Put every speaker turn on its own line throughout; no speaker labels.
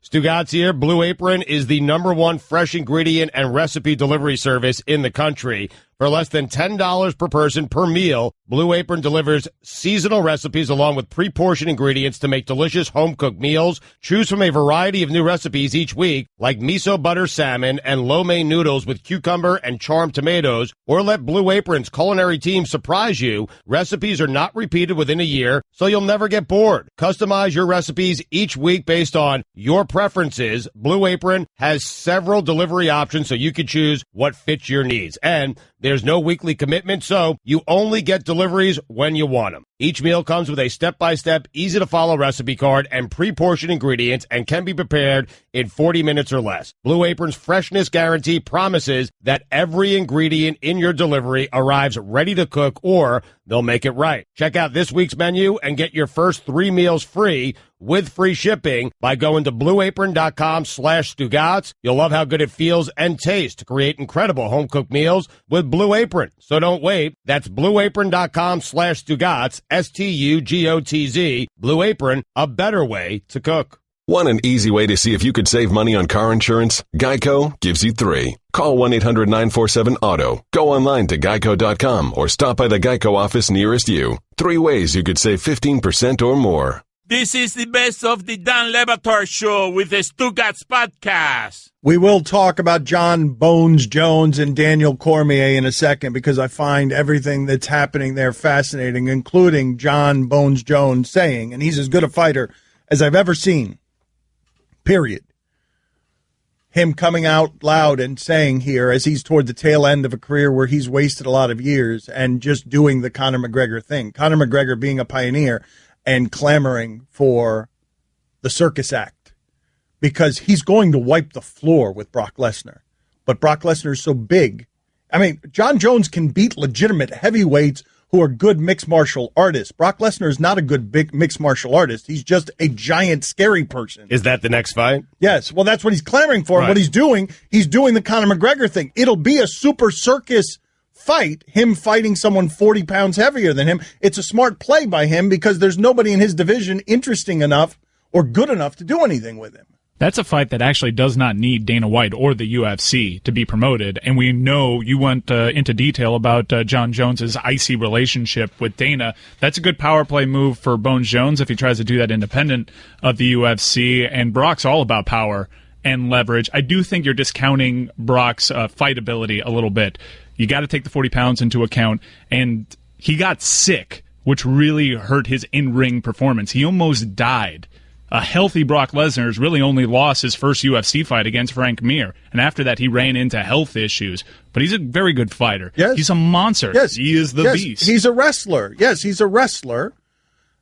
Stugatz here. Blue Apron is the #1 fresh ingredient and recipe delivery service in the country. For less than $10 per person per meal, Blue Apron delivers seasonal recipes along with pre-portioned ingredients to make delicious home-cooked meals. Choose from a variety of new recipes each week, like miso butter salmon and lo mein noodles with cucumber and charmed tomatoes, or let Blue Apron's culinary team surprise you. Recipes are not repeated within a year, so you'll never get bored. Customize your recipes each week based on your preferences. Blue Apron has several delivery options so you can choose what fits your needs. And there's no weekly commitment, so you only get deliveries when you want them. Each meal comes with a step-by-step, easy-to-follow recipe card and pre-portioned ingredients and can be prepared in 40 minutes or less. Blue Apron's freshness guarantee promises that every ingredient in your delivery arrives ready to cook, or they'll make it right. Check out this week's menu and get your first 3 meals free with free shipping by going to blueapron.com/Stugatz. You'll love how good it feels and tastes to create incredible home-cooked meals with Blue Apron. So don't wait. That's blueapron.com/Stugatz, STUGOTZ. Blue Apron, a better way to cook.
Want an easy way to see if you could save money on car insurance? Geico gives you 3. Call 1-800-947-AUTO. Go online to geico.com or stop by the Geico office nearest you. 3 ways you could save 15% or more.
This is the best of the Dan Le Batard Show with the Stugatz podcast.
We will talk about John Bones Jones and Daniel Cormier in a second because I find everything that's happening there fascinating, including John Bones Jones saying, and he's as good a fighter as I've ever seen, period. Him coming out loud and saying here, as he's toward the tail end of a career where he's wasted a lot of years and just doing the Conor McGregor thing. Conor McGregor being a pioneer and clamoring for the circus act because he's going to wipe the floor with Brock Lesnar. But Brock Lesnar is so big. I mean, John Jones can beat legitimate heavyweights who are good mixed martial artists. Brock Lesnar is not a good big mixed martial artist. He's just a giant, scary person.
Is that the next fight?
Yes. Well, that's what he's clamoring for.
Right.
And what he's doing the Conor McGregor thing. It'll be a super circus fight, him fighting someone 40 pounds heavier than him. It's a smart play by him because there's nobody in his division interesting enough or good enough to do anything with him.
That's a fight that actually does not need Dana White or the UFC to be promoted. And we know you went into detail about John Jones's icy relationship with Dana. That's a good power play move for Bones Jones if he tries to do that independent of the UFC. And Brock's all about power and leverage. I do think you're discounting Brock's fight ability a little bit. You got to take the 40 pounds into account. And he got sick, which really hurt his in-ring performance. He almost died. A healthy Brock Lesnar has really only lost his first UFC fight against Frank Mir. And after that, he ran into health issues. But he's a very good fighter.
Yes.
He's a monster.
Yes.
He is the beast.
He's a wrestler. Yes, he's a wrestler.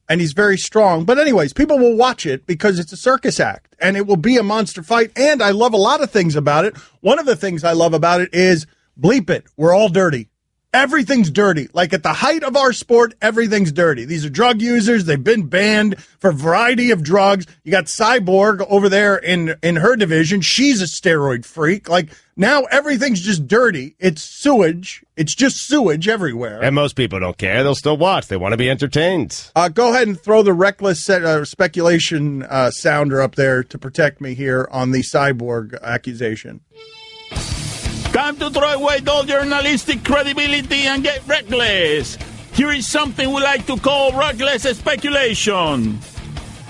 And he's very strong. But anyways, people will watch it because it's a circus act. And it will be a monster fight. And I love a lot of things about it. One of the things I love about it is, bleep it, we're all dirty. Everything's dirty. Like at the height of our sport, everything's dirty. These are drug users. They've been banned for a variety of drugs. You got Cyborg over there in her division. She's a steroid freak. Like now everything's just dirty. It's sewage. It's just sewage everywhere.
And most people don't care. They'll still watch. They want to be entertained.
Go ahead and throw the reckless speculation sounder up there to protect me here on the Cyborg accusation.
Time to throw away all journalistic credibility and get reckless. Here is something we like to call reckless speculation.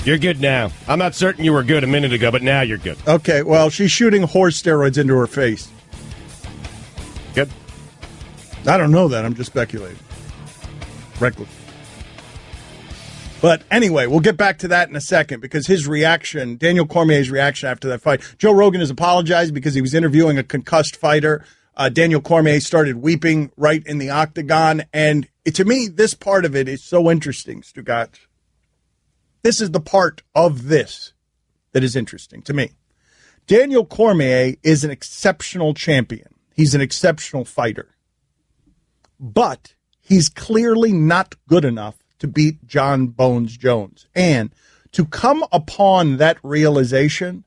You're good now. I'm not certain you were good a minute ago, but now you're good.
Okay, well, she's shooting horse steroids into her face.
Good.
I don't know that. I'm just speculating. Reckless. But anyway, we'll get back to that in a second because his reaction, Daniel Cormier's reaction after that fight, Joe Rogan has apologized because he was interviewing a concussed fighter. Daniel Cormier started weeping right in the octagon. And to me, this part of it is so interesting, Stugatz. This is the part of this that is interesting to me. Daniel Cormier is an exceptional champion. He's an exceptional fighter. But he's clearly not good enough to beat John Bones Jones. And to come upon that realization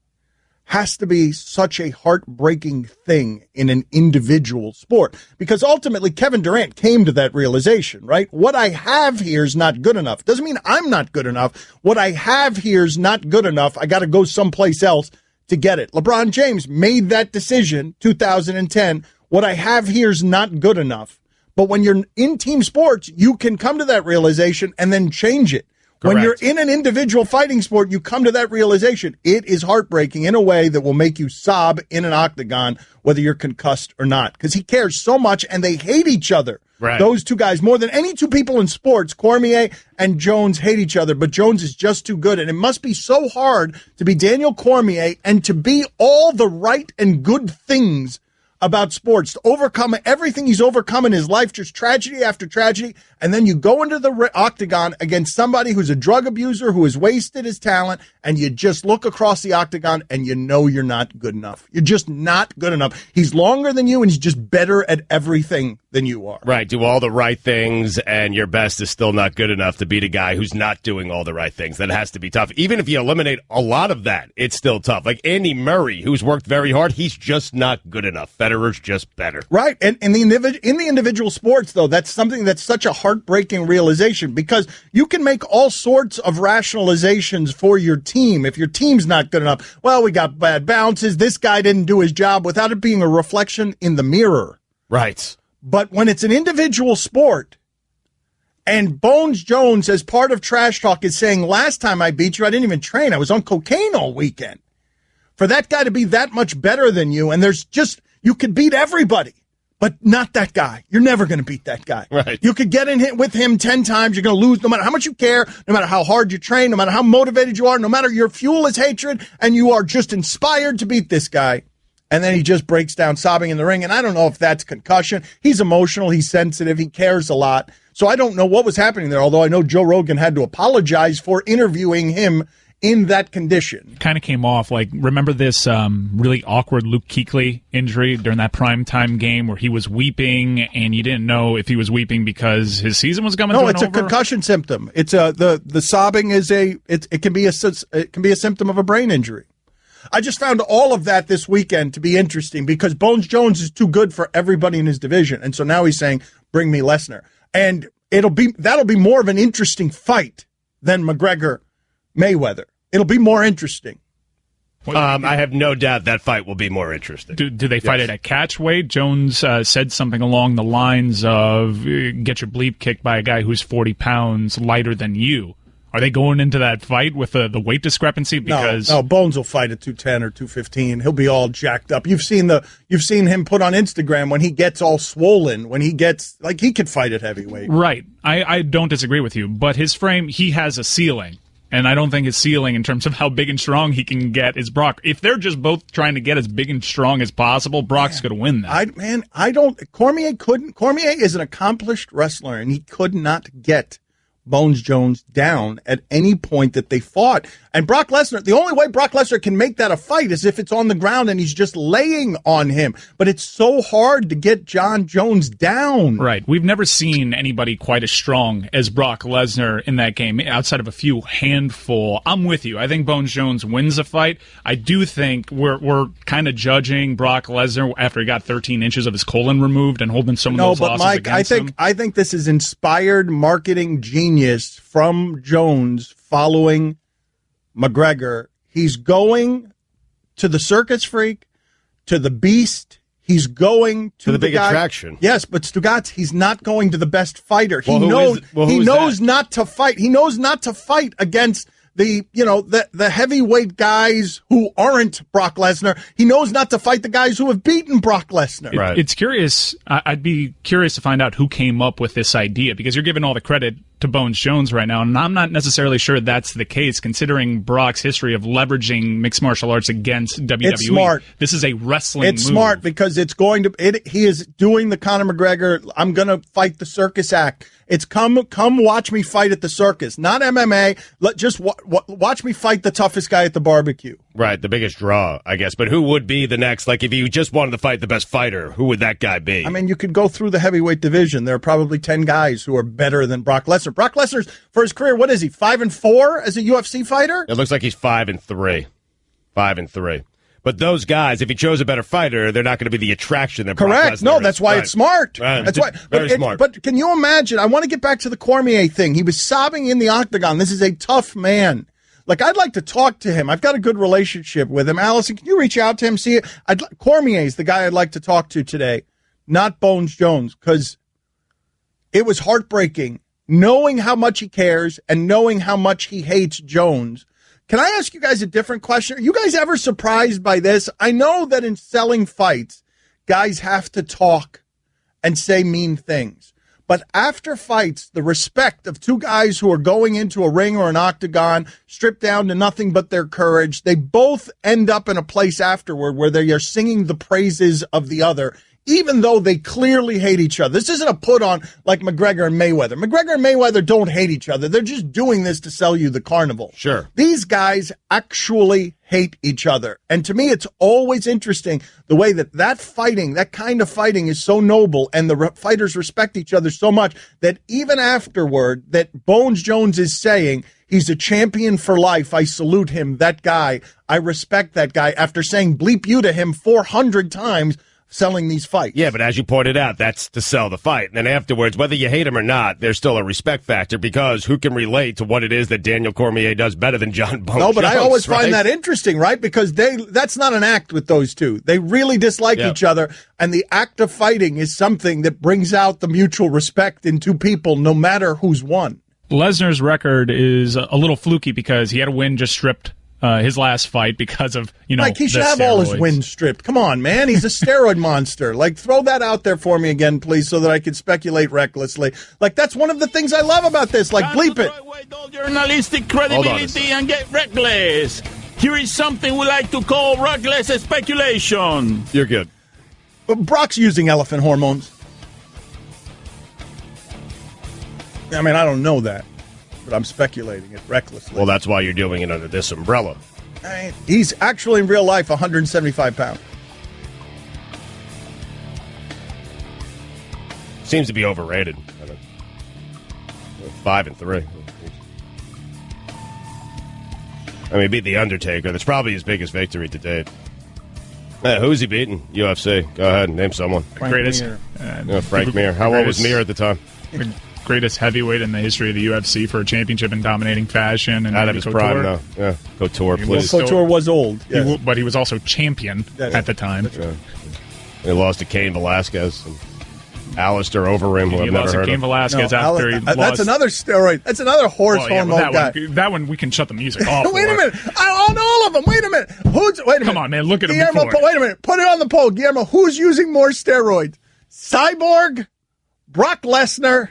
has to be such a heartbreaking thing in an individual sport, because ultimately Kevin Durant came to that realization, right? What I have here is not good enough. Doesn't mean I'm not good enough. What I have here is not good enough. I got to go someplace else to get it. LeBron James made that decision 2010. What I have here is not good enough. But when you're in team sports, you can come to that realization and then change it. Correct. When you're in an individual fighting sport, you come to that realization. It is heartbreaking in a way that will make you sob in an octagon, whether you're concussed or not, because he cares so much and they hate each other. Right. Those two guys, more than any two people in sports, Cormier and Jones hate each other, but Jones is just too good. And it must be so hard to be Daniel Cormier and to be all the right and good things about sports, to overcome everything he's overcome in his life, just tragedy after tragedy, and then you go into the octagon against somebody who's a drug abuser, who has wasted his talent, and you just look across the octagon and you know you're not good enough. You're just not good enough. He's longer than you, and he's just better at everything than you are.
Right, do all the right things, and your best is still not good enough to beat a guy who's not doing all the right things. That has to be tough. Even if you eliminate a lot of that, it's still tough. Like Andy Murray, who's worked very hard, he's just not good enough. Federer's just better.
Right, and in the individual sports, though, that's something that's such a heartbreaking realization, because you can make all sorts of rationalizations for your team. If your team's not good enough, well, we got bad bounces, this guy didn't do his job, without it being a reflection in the mirror.
Right.
But when it's an individual sport, and Bones Jones, as part of Trash Talk, is saying, last time I beat you, I didn't even train. I was on cocaine all weekend. For that guy to be that much better than you, and you could beat everybody, but not that guy. You're never going to beat that guy.
Right.
You could get in hit with him 10 times. You're going to lose no matter how much you care, no matter how hard you train, no matter how motivated you are, no matter your fuel is hatred, and you are just inspired to beat this guy. And then he just breaks down sobbing in the ring. And I don't know if that's concussion. He's emotional. He's sensitive. He cares a lot. So I don't know what was happening there, although I know Joe Rogan had to apologize for interviewing him in that condition.
Kind of came off like, remember this really awkward Luke Kuechly injury during that primetime game where he was weeping and you didn't know if he was weeping because his season was coming to an
over? No, it's a concussion symptom. It's the sobbing is it can be a symptom of a brain injury. I just found all of that this weekend to be interesting because Bones Jones is too good for everybody in his division. And so now he's saying, bring me Lesnar. And that'll be more of an interesting fight than McGregor-Mayweather. It'll be more interesting.
I have no doubt that fight will be more interesting.
Do they fight it at catch weight? Jones said something along the lines of, get your bleep kicked by a guy who's 40 pounds lighter than you. Are they going into that fight with the weight discrepancy? Because
no, Bones will fight at 210 or 215. He'll be all jacked up. You've seen him put on Instagram when he gets all swollen, when he gets like he could fight at heavyweight.
Right. I don't disagree with you, but his frame, he has a ceiling. And I don't think his ceiling in terms of how big and strong he can get is Brock. If they're just both trying to get as big and strong as possible, Brock's going to win that. Cormier is an accomplished wrestler, and he could not get Bones Jones down at any point that they fought. And Brock Lesnar, the only way Brock Lesnar can make that a fight is if it's on the ground and he's just laying on him. But it's so hard to get John Jones down. Right. We've never seen anybody quite as strong as Brock Lesnar in that game, outside of a few handful. I'm with you. I think Bones Jones wins the fight. I do think we're kind of judging Brock Lesnar after he got 13 inches of his colon removed and holding some of those losses
Mike,
against him.
I think this is inspired marketing genius from Jones following McGregor. He's going to the circus freak, to the beast. He's going to
the big
guy.
Attraction.
Yes, but Stugotz, he's not going to the best fighter. He
knows
not to fight. He knows not to fight against the heavyweight guys who aren't Brock Lesnar. He knows not to fight the guys who have beaten Brock Lesnar.
Right.
It's curious. I'd be curious to find out who came up with this idea, because you're giving all the credit to Bones Jones right now, and I'm not necessarily sure that's the case, considering Brock's history of leveraging mixed martial arts against WWE.
It's smart.
This is a wrestling
It's
move.
smart because it's going to. He is doing the Conor McGregor, I'm going to fight the circus act. It's come watch me fight at the circus, not MMA. Just watch me fight the toughest guy at the barbecue.
Right, the biggest draw, I guess. But who would be the next? Like, if you just wanted to fight the best fighter, who would that guy be?
I mean, you could go through the heavyweight division. There are probably 10 guys who are better than Brock Lesnar. Brock Lesnar's, for his career, what is he, 5-4 as a UFC fighter?
It looks like he's 5-3. 5-3. But those guys, if he chose a better fighter, they're not going to be the attraction that Brock
Correct.
Lesnar
No,
is.
that's why it's smart.
Right.
That's why.
Very smart.
But can you imagine? I want to get back to the Cormier thing. He was sobbing in the octagon. This is a tough man. Like, I'd like to talk to him. I've got a good relationship with him. Allison, can you reach out to him? See, Cormier's the guy I'd like to talk to today, not Bones Jones, because it was heartbreaking knowing how much he cares and knowing how much he hates Jones. Can I ask you guys a different question? Are you guys ever surprised by this? I know that in selling fights, guys have to talk and say mean things. But after fights, the respect of two guys who are going into a ring or an octagon, stripped down to nothing but their courage, they both end up in a place afterward where they are singing the praises of the other, even though they clearly hate each other. This isn't a put on like McGregor and Mayweather. McGregor and Mayweather don't hate each other. They're just doing this to sell you the carnival.
Sure.
These guys actually hate each other. And to me, it's always interesting the way that fighting, that kind of fighting is so noble and the fighters respect each other so much that even afterward that Bones Jones is saying, he's a champion for life. I salute him, that guy. I respect that guy after saying bleep you to him 400 times selling these fights.
Yeah, but as you pointed out, that's to sell the fight. And then afterwards, whether you hate him or not, there's still a respect factor because who can relate to what it is that Daniel Cormier does better than John Bones
No, but
Jones,
I always
right?
find that interesting, right? Because that's not an act with those two. They really dislike each other, and the act of fighting is something that brings out the mutual respect in two people, no matter who's won.
Lesnar's record is a little fluky because he had a win just stripped his last fight because of,
Like, he should have all his wins stripped. Come on, man. He's a steroid monster. Like, throw that out there for me again, please, so that I can speculate recklessly. Like, that's one of the things I love about this. Like, bleep it.
Throw away all journalistic credibility and get reckless. Here is something we like to call reckless speculation.
You're good.
But Brock's using elephant hormones. I mean, I don't know that, but I'm speculating it recklessly.
Well, that's why you're doing it under this umbrella.
He's actually in real life 175 pounds.
Seems to be overrated. 5-3. I mean, he beat The Undertaker. That's probably his biggest victory to date. Who's he beating? UFC. Go ahead, name someone.
Greatest
Frank Mir. How old was Mir at the time?
The greatest heavyweight in the history of the UFC for a championship in dominating fashion. And
Out of his prime, though. Yeah, Couture, please.
Well, Couture was old. Yes.
But he was also champion at the time.
Yeah. He lost to Cain Velasquez and Alistair Overeem, who I've never heard
Cain
of.
Velasquez after he lost.
That's another steroid. That's another horse hormone guy.
That one, we can shut the music off.
Wait a minute. On all of them. Wait a minute. Wait a minute.
Come on, man. Look at him
Guillermo,
before.
wait a minute. Put it on the poll. Guillermo, who's using more steroids? Cyborg? Brock Lesnar?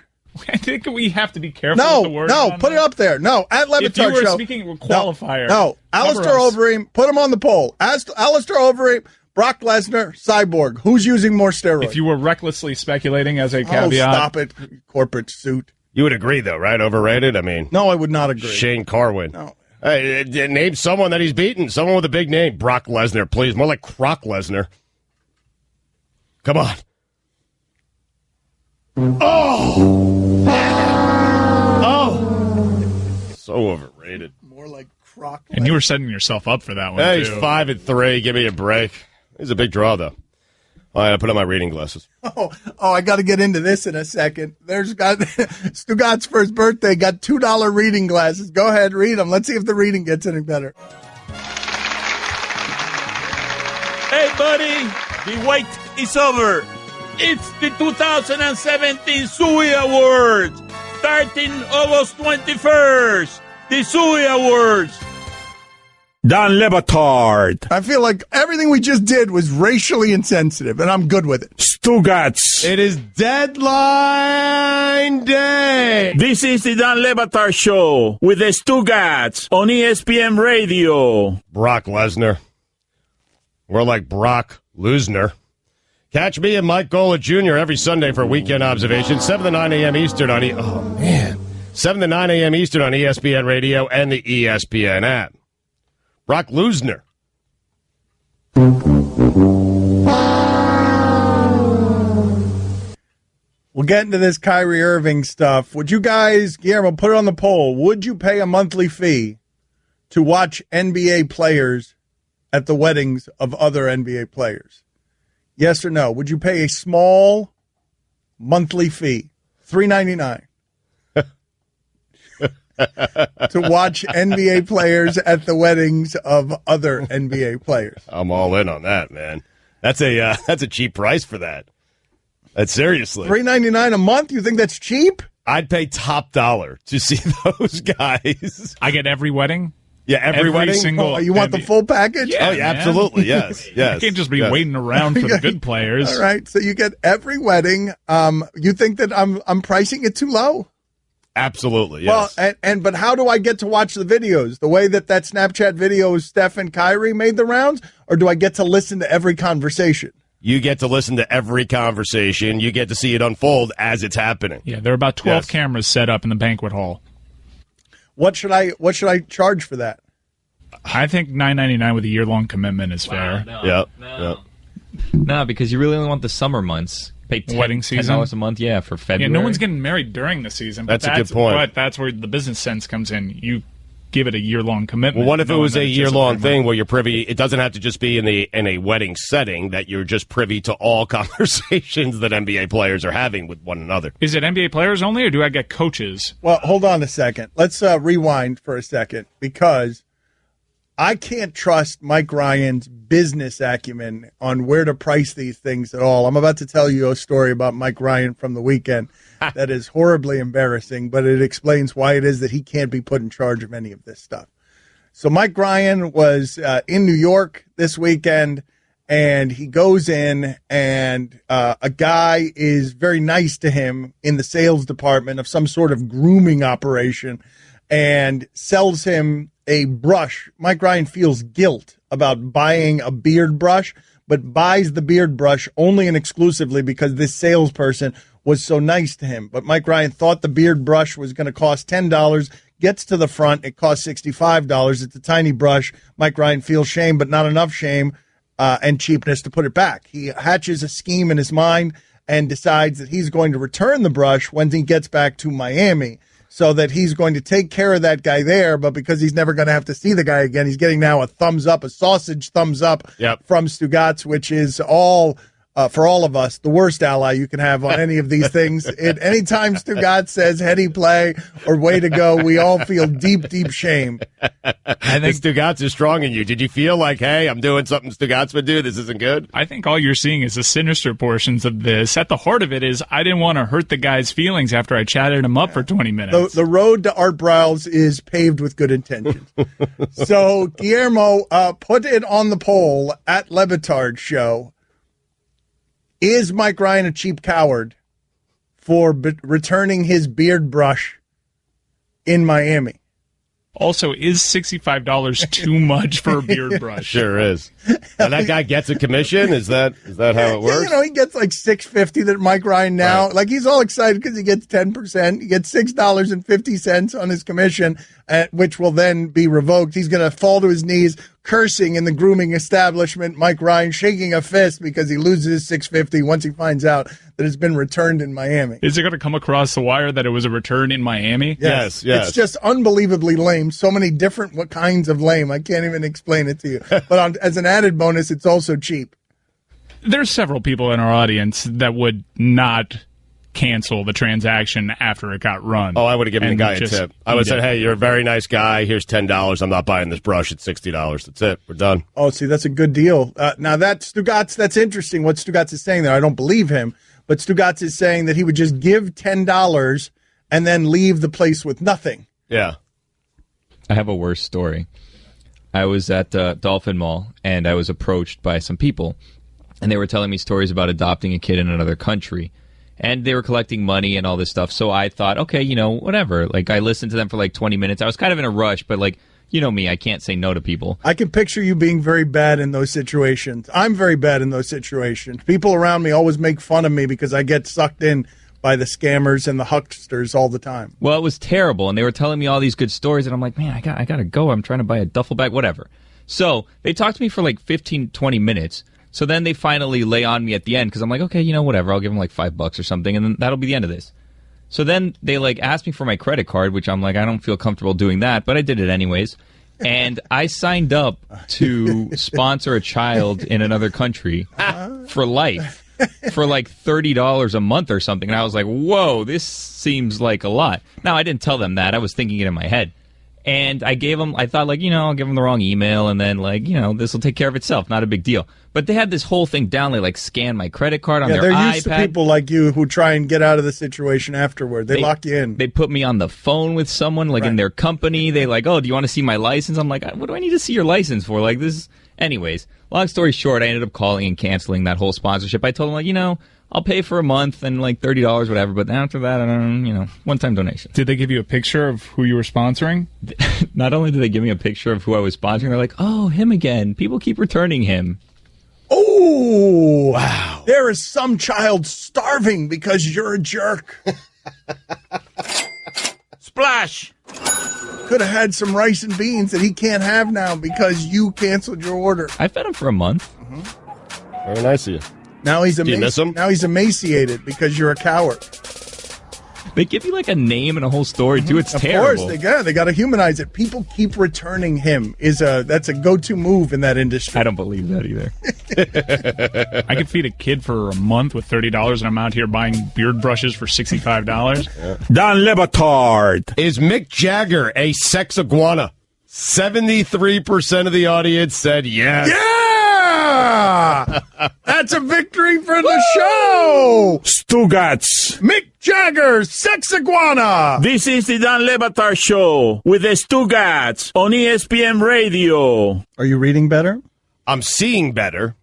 I think we have to be careful with the word.
Put it up there. No, at Levitard
if you were
Show.
speaking with qualifier.
No, Alistair Overeem, put him on the poll. Alistair Overeem, Brock Lesnar, Cyborg. Who's using more steroids?
If you were recklessly speculating as a caveat.
Oh, stop it, corporate suit.
You would agree, though, right? Overrated? I mean.
No, I would not agree.
Shane Carwin.
No.
Hey, name someone that he's beaten. Someone with a big name. Brock Lesnar, please. More like Croc Lesnar. Come on. Oh! So overrated.
More like Croc.
And you were setting yourself up for that one,
Hey,
too.
he's 5-3. Give me a break. He's a big draw, though. I gotta put on my reading glasses.
Oh, I got to get into this in a second. There's got Stugatz for his birthday got $2 reading glasses. Go ahead, read them. Let's see if the reading gets any better.
Hey, buddy, the wait is over. It's the 2017 Sui Awards, starting August 21st. The Sui Awards. Don Le Batard.
I feel like everything we just did was racially insensitive, and I'm good with it.
Stugatz.
It is deadline day.
This is the Don Le Batard Show with the Stugatz on ESPN Radio.
Brock Lesnar. We're like Brock Lesnar. Catch me and Mike Gola Jr. every Sunday for Weekend Observation, 7 to 9 a.m. Eastern on 7 to 9 a.m. Eastern on ESPN Radio and the ESPN app. Brock Lesnar.
We'll get into this Kyrie Irving stuff. Would you guys, Guillermo, put it on the poll. Would you pay a monthly fee to watch NBA players at the weddings of other NBA players? Yes or no? Would you pay a small monthly fee, $3.99, to watch NBA players at the weddings of other NBA players?
I'm all in on that, man. That's a cheap price for that. That's seriously
$3.99 a month. You think that's cheap?
I'd pay top dollar to see those guys.
I get every wedding.
Yeah, every wedding.
Single.
You want the full package?
Yeah,
oh, yeah, absolutely. Yes, yes.
You can't just be waiting around for the good players.
All right, so you get every wedding. You think that I'm pricing it too low?
Absolutely. Yes.
Well, but how do I get to watch the videos? The way that Snapchat video of Steph and Kyrie made the rounds, or do I get to listen to every conversation?
You get to listen to every conversation. You get to see it unfold as it's happening.
Yeah, there are about 12 cameras set up in the banquet hall.
What should I charge for that?
I think $9.99 with a year-long commitment is fair.
No, because you really only want the summer months. Pay
wedding season
$10 a month, for February.
Yeah, no one's getting married during the season.
That's a good point.
But that's where the business sense comes in. You give it a year-long commitment.
Well, what if it was a year-long thing where you're privy? It doesn't have to just be in a wedding setting, that you're just privy to all conversations that NBA players are having with one another.
Is it NBA players only, or do I get coaches?
Well, hold on a second. Let's rewind for a second, because I can't trust Mike Ryan's business acumen on where to price these things at all. I'm about to tell you a story about Mike Ryan from the weekend that is horribly embarrassing, but it explains why it is that he can't be put in charge of any of this stuff. So Mike Ryan was in New York this weekend, and he goes in, and a guy is very nice to him in the sales department of some sort of grooming operation and sells him a brush. Mike Ryan feels guilt about buying a beard brush, but buys the beard brush only and exclusively because this salesperson was so nice to him. But Mike Ryan thought the beard brush was going to cost $10, gets to the front, it costs $65. It's a tiny brush. Mike Ryan feels shame, but not enough shame and cheapness to put it back. He hatches a scheme in his mind and decides that he's going to return the brush when he gets back to Miami, so that he's going to take care of that guy there, but because he's never going to have to see the guy again, he's getting now a thumbs up, a sausage thumbs up from Stugotz, which is all, for all of us, the worst ally you can have on any of these things. Anytime Stugotz says heady play or way to go, we all feel deep, deep shame.
I think Stugotz is strong in you. Did you feel like, hey, I'm doing something Stugotz would do? This isn't good?
I think all you're seeing is the sinister portions of this. At the heart of it is, I didn't want to hurt the guy's feelings after I chatted him up for 20 minutes.
The road to Art Briles is paved with good intentions. So, Guillermo, put it on the poll at Le Batard Show. Is Mike Ryan a cheap coward for returning his beard brush in Miami?
Also, is $65 too much for a beard brush?
Sure is. And that guy gets a commission? Is that how it works?
He gets like $6.50 that Mike Ryan now. Right. Like, he's all excited because he gets 10%. He gets $6.50 on his commission, which will then be revoked. He's going to fall to his knees, cursing in the grooming establishment. Mike Ryan shaking a fist because he loses his $6.50 once he finds out that it's been returned in Miami.
Is it going to come across the wire that it was a return in Miami?
Yes.
It's just unbelievably lame. So many different kinds of lame. I can't even explain it to you. But as an added bonus, it's also cheap.
There's several people in our audience that would not cancel the transaction after it got run.
Oh, I would have given the guy a tip. I would have said, hey, you're a very nice guy. Here's $10. I'm not buying this brush. It's $60. That's it. We're done.
Oh, see, that's a good deal. Now, that's interesting what Stugotz is saying there. I don't believe him, but Stugotz is saying that he would just give $10 and then leave the place with nothing.
Yeah.
I have a worse story. I was at Dolphin Mall, and I was approached by some people, and they were telling me stories about adopting a kid in another country. And they were collecting money and all this stuff. So I thought, okay, whatever. Like, I listened to them for like 20 minutes. I was kind of in a rush, but like, you know me, I can't say no to people.
I can picture you being very bad in those situations. I'm very bad in those situations. People around me always make fun of me because I get sucked in by the scammers and the hucksters all the time.
Well, it was terrible. And they were telling me all these good stories. And I'm like, man, I got to go. I'm trying to buy a duffel bag, whatever. So they talked to me for like 15, 20 minutes. So then they finally lay on me at the end because I'm like, okay, whatever. I'll give them like $5 or something, and then that'll be the end of this. So then they like asked me for my credit card, which I'm like, I don't feel comfortable doing that, but I did it anyways. And I signed up to sponsor a child in another country for life for like $30 a month or something. And I was like, whoa, this seems like a lot. Now, I didn't tell them that. I was thinking it in my head. And I thought, like, I'll give them the wrong email, and then, like, this will take care of itself. Not a big deal. But they had this whole thing down. They, like, scan my credit card on their iPad.
They're used to people like you who try and get out of the situation afterward. They lock you in.
They put me on the phone with someone, like, in their company. They, like, oh, do you want to see my license? I'm like, what do I need to see your license for? Like, this. Anyways, long story short, I ended up calling and canceling that whole sponsorship. I told them, like, I'll pay for a month and like $30, whatever. But after that, I don't, one-time donation.
Did they give you a picture of who you were sponsoring?
Not only did they give me a picture of who I was sponsoring, they're like, oh, him again. People keep returning him.
Oh, wow. There is some child starving because you're a jerk.
Splash!
Could have had some rice and beans that he can't have now because you canceled your order.
I fed him for a month.
Mm-hmm. Very nice of you.
Now he's
Do you miss him?
Now he's emaciated because you're a coward.
They give you like a name and a whole story too. It's terrible.
Of course, they got to humanize it. People keep returning him. That's a go-to move in that industry.
I don't believe that either.
I could feed a kid for a month with $30, and I'm out here buying beard brushes for $65.
Yeah. Don Le Batard.
Is Mick Jagger a sex iguana? 73% of the audience said yes.
Yeah! That's a victory for the show!
Stugats.
Mick Jagger, sex iguana!
This is the Dan Le Batard Show with the Stugats on ESPN Radio.
Are you reading better?
I'm seeing better.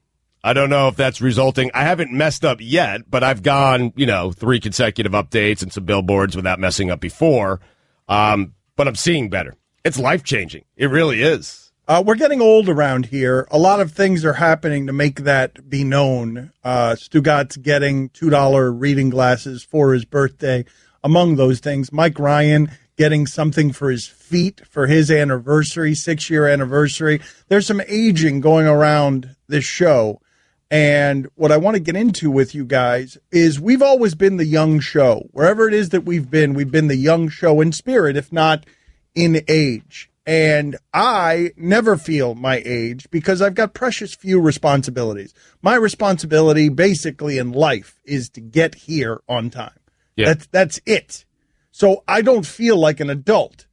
I don't know if that's resulting. I haven't messed up yet, but I've gone, 3 consecutive updates and some billboards without messing up before. But I'm seeing better. It's life-changing. It really is.
We're getting old around here. A lot of things are happening to make that be known. Stugat's getting $2 reading glasses for his birthday. Among those things, Mike Ryan getting something for his feet for his anniversary, 6-year anniversary. There's some aging going around this show. And what I want to get into with you guys is we've always been the young show. Wherever it is that we've been the young show in spirit, if not in age. And I never feel my age because I've got precious few responsibilities. My responsibility basically in life is to get here on time. Yeah. That's it. So I don't feel like an adult.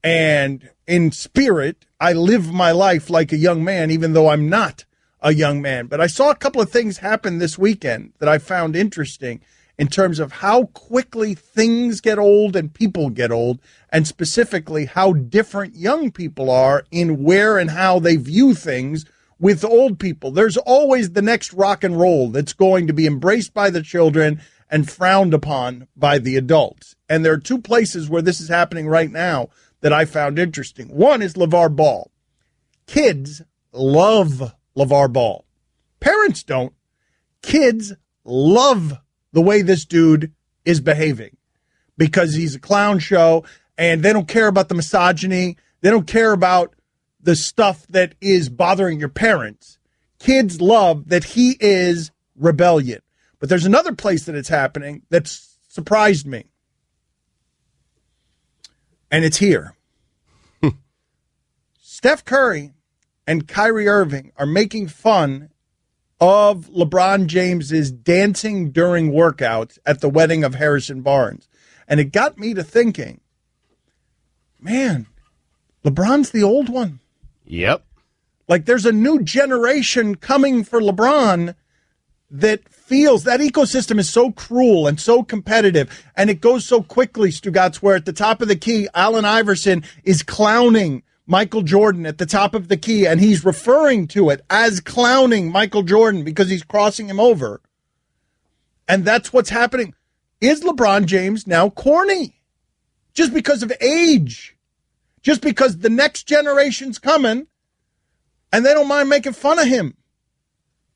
And in spirit, I live my life like a young man, even though I'm not a young man. But I saw a couple of things happen this weekend that I found interesting in terms of how quickly things get old and people get old, and specifically how different young people are in where and how they view things with old people. There's always the next rock and roll that's going to be embraced by the children and frowned upon by the adults. And there are 2 places where this is happening right now that I found interesting. One is LeVar Ball. Kids love LeVar Ball. Parents don't. Kids love the way this dude is behaving because he's a clown show and they don't care about the misogyny. They don't care about the stuff that is bothering your parents. Kids love that he is rebellion. But there's another place that it's happening that's surprised me. And it's here. Steph Curry and Kyrie Irving are making fun of LeBron James's dancing during workouts at the wedding of Harrison Barnes. And it got me to thinking, man, LeBron's the old one.
Yep.
Like there's a new generation coming for LeBron that feels that ecosystem is so cruel and so competitive, and it goes so quickly, Stugats, where at the top of the key, Allen Iverson is clowning Michael Jordan at the top of the key, and he's referring to it as clowning Michael Jordan because he's crossing him over. And that's what's happening. Is LeBron James now corny? Just because of age. Just because the next generation's coming, and they don't mind making fun of him.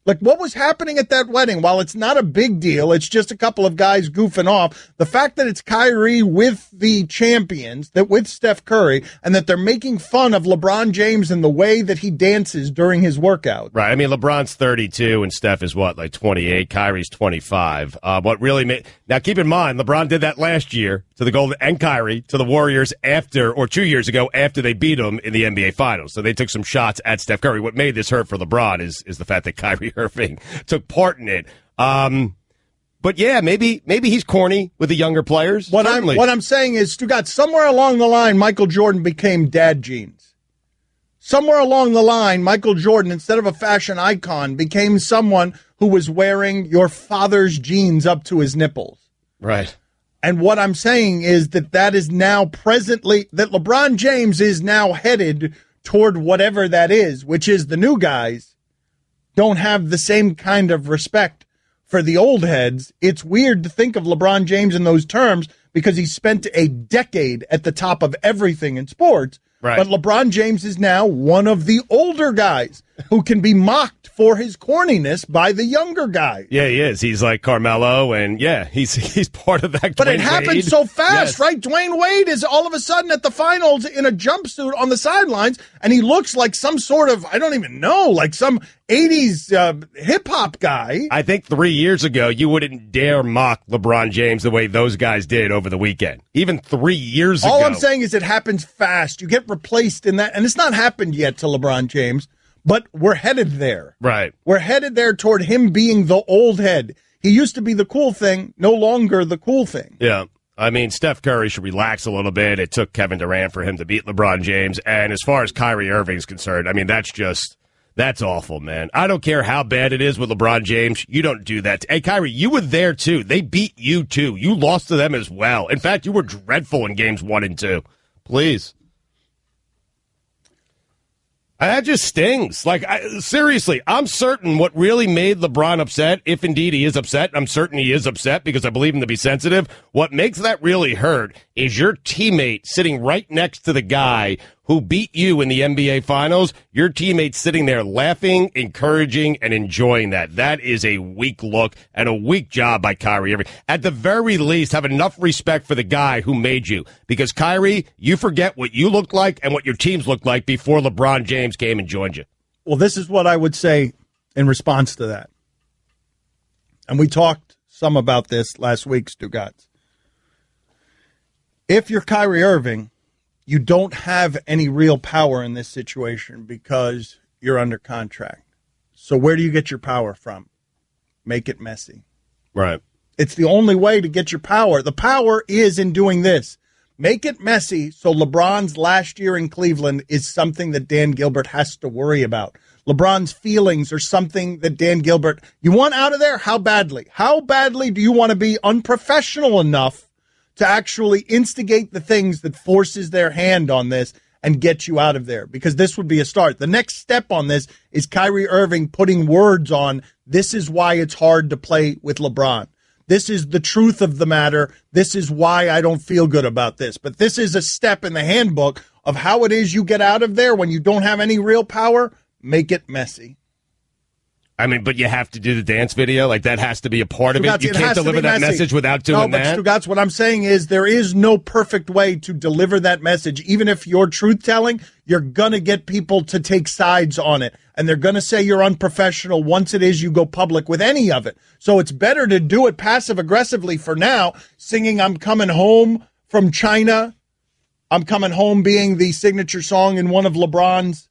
Like, what was happening at that wedding? While it's not a big deal, it's just a couple of guys goofing off. The fact that it's Kyrie with the champions, that with Steph Curry, and that they're making fun of LeBron James and the way that he dances during his workout.
Right. I mean, LeBron's 32 and Steph is what, like 28? Kyrie's 25. What really made, now keep in mind, LeBron did that last year to the Golden, and Kyrie to the Warriors after, or 2 years ago after they beat him in the NBA Finals. So they took some shots at Steph Curry. What made this hurt for LeBron is the fact that Kyrie Irving took part in it. But yeah, maybe he's corny with the younger players.
What I'm saying is, Stugat, somewhere along the line, Michael Jordan became dad jeans. Somewhere along the line, Michael Jordan, instead of a fashion icon, became someone who was wearing your father's jeans up to his nipples.
Right.
And what I'm saying is that is now presently, that LeBron James is now headed toward whatever that is, which is the new guys don't have the same kind of respect for the old heads. It's weird to think of LeBron James in those terms because he spent a decade at the top of everything in sports.
Right.
But LeBron James is now one of the older guys who can be mocked for his corniness by the younger guys.
Yeah, he is. He's like Carmelo, and yeah, he's part of that.
But
Dwayne
it happened
Wade.
so fast,
Yes.
right? Dwayne Wade is all of a sudden at the finals in a jumpsuit on the sidelines, and he looks like some sort of, I don't even know, like some 80s hip-hop guy.
I think 3 years ago, you wouldn't dare mock LeBron James the way those guys did over the weekend. Even 3 years ago.
All I'm saying is it happens fast. You get replaced in that, and it's not happened yet to LeBron James, but we're headed there.
Right.
We're headed there toward him being the old head. He used to be the cool thing, no longer the cool thing.
Yeah. I mean, Steph Curry should relax a little bit. It took Kevin Durant for him to beat LeBron James. And as far as Kyrie Irving's concerned, I mean, that's awful, man. I don't care how bad it is with LeBron James. You don't do that. Hey, Kyrie, you were there, too. They beat you, too. You lost to them as well. In fact, you were dreadful in games 1 and 2. Please. That just stings. Like, seriously, I'm certain what really made LeBron upset, if indeed he is upset, I'm certain he is upset because I believe him to be sensitive, what makes that really hurt is your teammate sitting right next to the guy who beat you in the NBA Finals, your teammate sitting there laughing, encouraging, and enjoying that. That is a weak look and a weak job by Kyrie Irving. At the very least, have enough respect for the guy who made you. Because, Kyrie, you forget what you looked like and what your teams looked like before LeBron James came and joined you.
Well, this is what I would say in response to that. And we talked some about this last week, Stugotz. If you're Kyrie Irving, you don't have any real power in this situation because you're under contract. So where do you get your power from? Make it messy.
Right.
It's the only way to get your power. The power is in doing this. Make it messy so LeBron's last year in Cleveland is something that Dan Gilbert has to worry about. LeBron's feelings are something that Dan Gilbert, you want out of there? How badly? How badly do you want to be unprofessional enough to actually instigate the things that forces their hand on this and get you out of there? Because this would be a start. The next step on this is Kyrie Irving putting words on, this is why it's hard to play with LeBron. This is the truth of the matter. This is why I don't feel good about this. But this is a step in the handbook of how it is you get out of there when you don't have any real power. Make it messy.
I mean, but you have to do the dance video. Like, that has to be a part of it. You can't deliver that message without doing that.
No, but Stugotz, what I'm saying is there is no perfect way to deliver that message. Even if you're truth-telling, you're going to get people to take sides on it. And they're going to say you're unprofessional once it is you go public with any of it. So it's better to do it passive-aggressively for now, singing I'm Coming Home from China. I'm Coming Home being the signature song in one of LeBron's,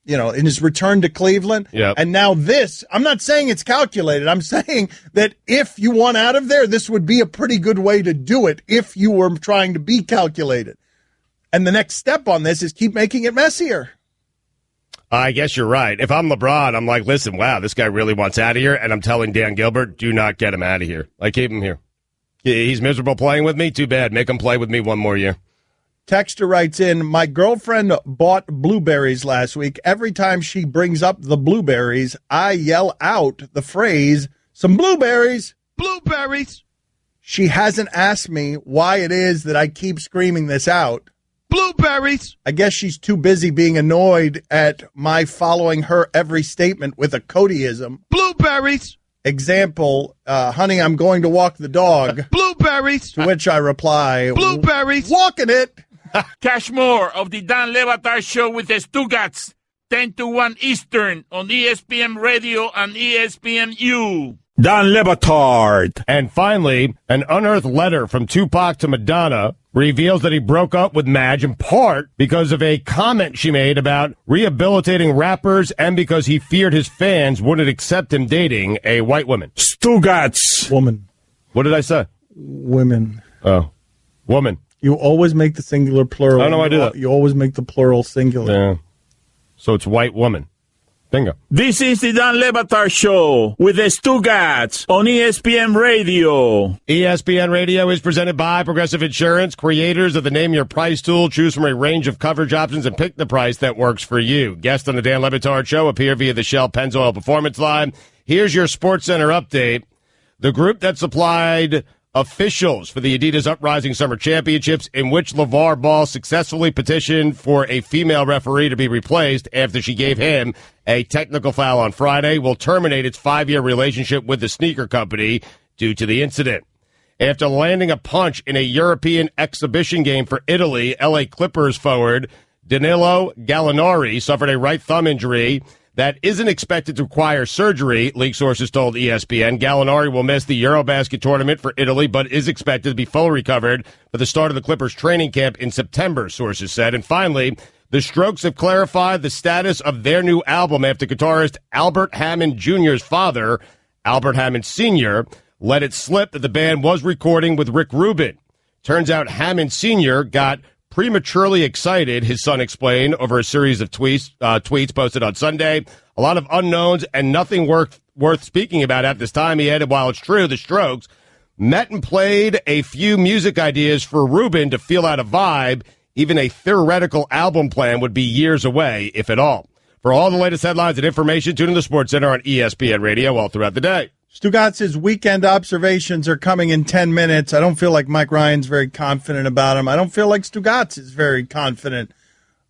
in his return to Cleveland.
Yep.
And now this, I'm not saying it's calculated. I'm saying that if you want out of there, this would be a pretty good way to do it if you were trying to be calculated. And the next step on this is keep making it messier.
I guess you're right. If I'm LeBron, I'm like, listen, wow, this guy really wants out of here. And I'm telling Dan Gilbert, do not get him out of here. Like, keep him here. He's miserable playing with me. Too bad. Make him play with me one more year.
Texter writes in, my girlfriend bought blueberries last week. Every time she brings up the blueberries, I yell out the phrase, some blueberries.
Blueberries.
She hasn't asked me why it is that I keep screaming this out.
Blueberries.
I guess she's too busy being annoyed at my following her every statement with a Codyism.
Blueberries.
Example, honey, I'm going to walk the dog.
Blueberries.
To which I reply,
Blueberries.
Walking it.
Catch more of the Dan Le Batard Show with the Stugats, 10 to 1 Eastern on ESPN Radio and ESPNU.
Dan Le Batard.
And finally, an unearthed letter from Tupac to Madonna reveals that he broke up with Madge in part because of a comment she made about rehabilitating rappers and because he feared his fans wouldn't accept him dating a white woman.
Stugats.
Woman.
What did I say?
Women.
Oh, woman.
You always make the singular plural.
I don't know why I do that.
You always make the plural singular.
Yeah. So it's white woman. Bingo.
This is the Dan Le Batard Show with the Stugats on ESPN Radio.
ESPN Radio is presented by Progressive Insurance, creators of the Name Your Price tool. Choose from a range of coverage options and pick the price that works for you. Guests on the Dan Le Batard Show appear via the Shell Pennzoil Performance Line. Here's your SportsCenter update. The group that supplied officials for the Adidas Uprising Summer Championships, in which LeVar Ball successfully petitioned for a female referee to be replaced after she gave him a technical foul on Friday, will terminate its 5-year relationship with the sneaker company due to the incident. After landing a punch in a European exhibition game for Italy, LA Clippers forward Danilo Gallinari suffered a right thumb injury that isn't expected to require surgery, league sources told ESPN. Gallinari will miss the Eurobasket tournament for Italy, but is expected to be fully recovered for the start of the Clippers training camp in September, sources said. And finally, the Strokes have clarified the status of their new album after guitarist Albert Hammond Jr.'s father, Albert Hammond Sr., let it slip that the band was recording with Rick Rubin. Turns out Hammond Sr. got prematurely excited, his son explained over a series of tweets posted on Sunday. A lot of unknowns and nothing worth speaking about at this time, he added. While it's true, the Strokes met and played a few music ideas for Rubin to feel out a vibe. Even a theoretical album plan would be years away, if at all. For all the latest headlines and information, tune in the SportsCenter on ESPN Radio all throughout the day.
Stugatz's weekend observations are coming in 10 minutes. I don't feel like Mike Ryan's very confident about them. I don't feel like Stugatz is very confident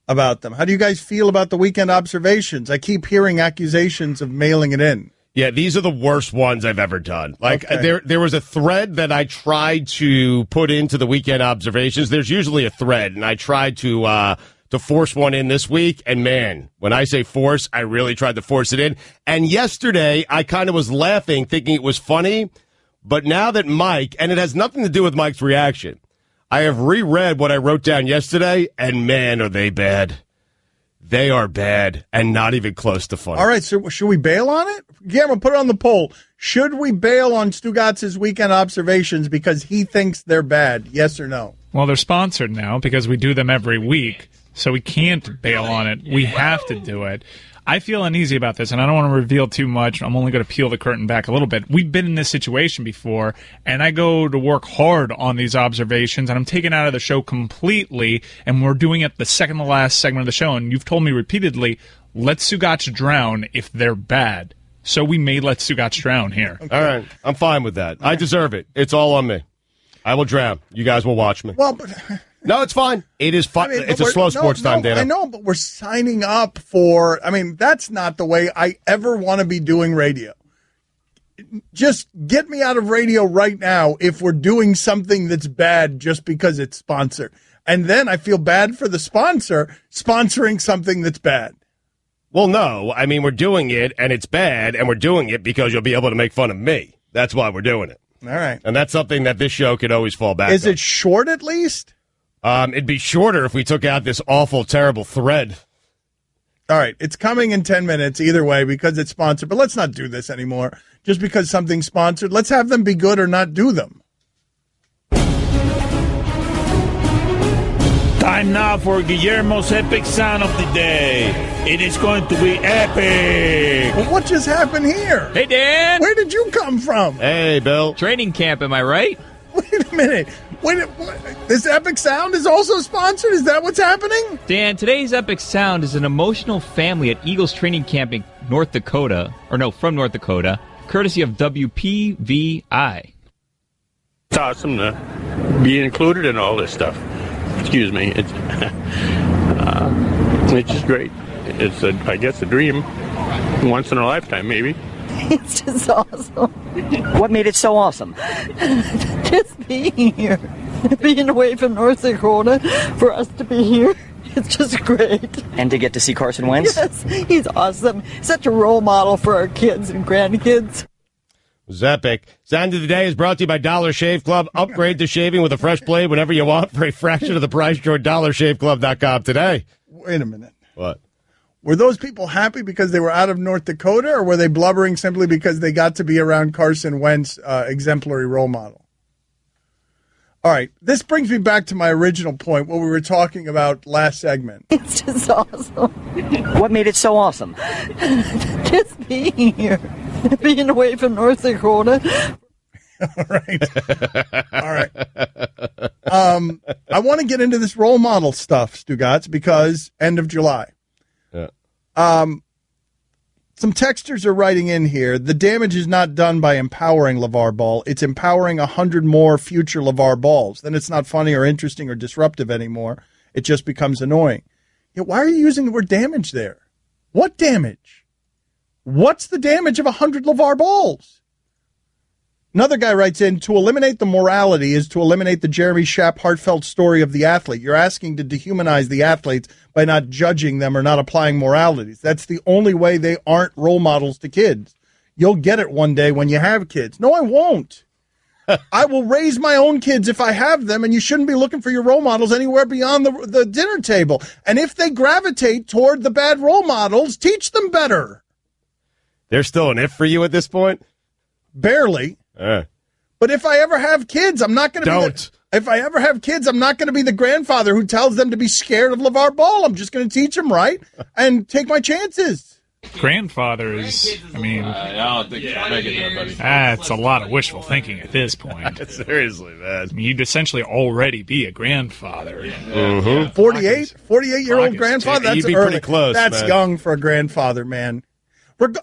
about them. How do you guys feel about the weekend observations? I keep hearing accusations of mailing it in.
Yeah, these are the worst ones I've ever done. Like,
okay.
There was a thread that I tried to put into the weekend observations. There's usually a thread, and I tried to force one in this week. And, man, when I say force, I really tried to force it in. And yesterday, I kind of was laughing, thinking it was funny. But now that Mike, and it has nothing to do with Mike's reaction, I have reread what I wrote down yesterday, and, man, are they bad. They are bad and not even close to funny.
All right, so should we bail on it? Guillermo, put it on the poll. Should we bail on Stugatz's weekend observations because he thinks they're bad? Yes or no?
Well, they're sponsored now because we do them every week, so we can't bail on it. We have to do it. I feel uneasy about this, and I don't want to reveal too much. I'm only going to peel the curtain back a little bit. We've been in this situation before, and I go to work hard on these observations, and I'm taken out of the show completely, and we're doing it the second to last segment of the show, and you've told me repeatedly, let Stugats drown if they're bad. So we may let Stugats drown here.
All right, I'm fine with that. I deserve it. It's all on me. I will drown. You guys will watch me.
Well, but...
No, it's fine. It is fun. It's a slow sports time, Dana.
I know, but we're signing up for, that's not the way I ever want to be doing radio. Just get me out of radio right now if we're doing something that's bad just because it's sponsored. And then I feel bad for the sponsor sponsoring something that's bad.
Well, no. We're doing it, and it's bad, and we're doing it because you'll be able to make fun of me. That's why we're doing it.
All right.
And that's something that this show could always fall back on.
Is it short at least?
It'd be shorter if we took out this awful, terrible thread.
All right. It's coming in 10 minutes either way because it's sponsored. But let's not do this anymore. Just because something's sponsored, let's have them be good or not do them.
Time now for Guillermo's epic sound of the day. It is going to be epic.
Well, what just happened here?
Hey, Dan.
Where did you come from?
Hey, Bill.
Training camp, am I right?
Wait a minute. This epic sound is also sponsored? Is that what's happening?
Dan, today's epic sound is an emotional family at Eagles training camp in North Dakota. From North Dakota, courtesy of WPVI.
It's awesome to be included in all this stuff. Excuse me. It's just great. It's, I guess, a dream. Once in a lifetime, maybe.
It's just awesome.
What made it so awesome?
Just being here. Being away from North Dakota, for us to be here, it's just great.
And to get to see Carson Wentz?
Yes, he's awesome. Such a role model for our kids and grandkids.
Zepic. Sound of the day is brought to you by Dollar Shave Club. Upgrade to shaving with a fresh blade whenever you want for a fraction of the price. Join DollarShaveClub.com today.
Wait a minute.
What?
Were those people happy because they were out of North Dakota, or were they blubbering simply because they got to be around Carson Wentz, exemplary role model? All right, this brings me back to my original point, what we were talking about last segment.
It's just awesome.
What made it so awesome?
Just being here. Being away from North Dakota.
All right. I want to get into this role model stuff, Stugotz, because end of July.
Yeah.
Some texters are writing in here. The damage is not done by empowering LeVar Ball. It's empowering 100 more future LeVar Balls. Then it's not funny or interesting or disruptive anymore. It just becomes annoying. Yeah, why are you using the word damage there? What damage? What's the damage of 100 LeVar Balls? Another guy writes in, to eliminate the morality is to eliminate the Jeremy Schaap heartfelt story of the athlete. You're asking to dehumanize the athletes by not judging them or not applying moralities. That's the only way they aren't role models to kids. You'll get it one day when you have kids. No, I won't. I will raise my own kids if I have them, and you shouldn't be looking for your role models anywhere beyond the dinner table. And if they gravitate toward the bad role models, teach them better.
There's still an if for you at this point?
Barely. But if I ever have kids, I'm not going to if I ever have kids, I'm not going to be the grandfather who tells them to be scared of LeVar Ball. I'm just going to teach them right and take my chances.
Grandfather is, I mean,
I don't think you're making that, buddy.
that's a lot of wishful thinking at this point.
Seriously, man.
I mean, you'd essentially already be a grandfather.
48-year-old grandfather? That's
You'd be
early.
pretty close,
That's
man.
young for a grandfather, man.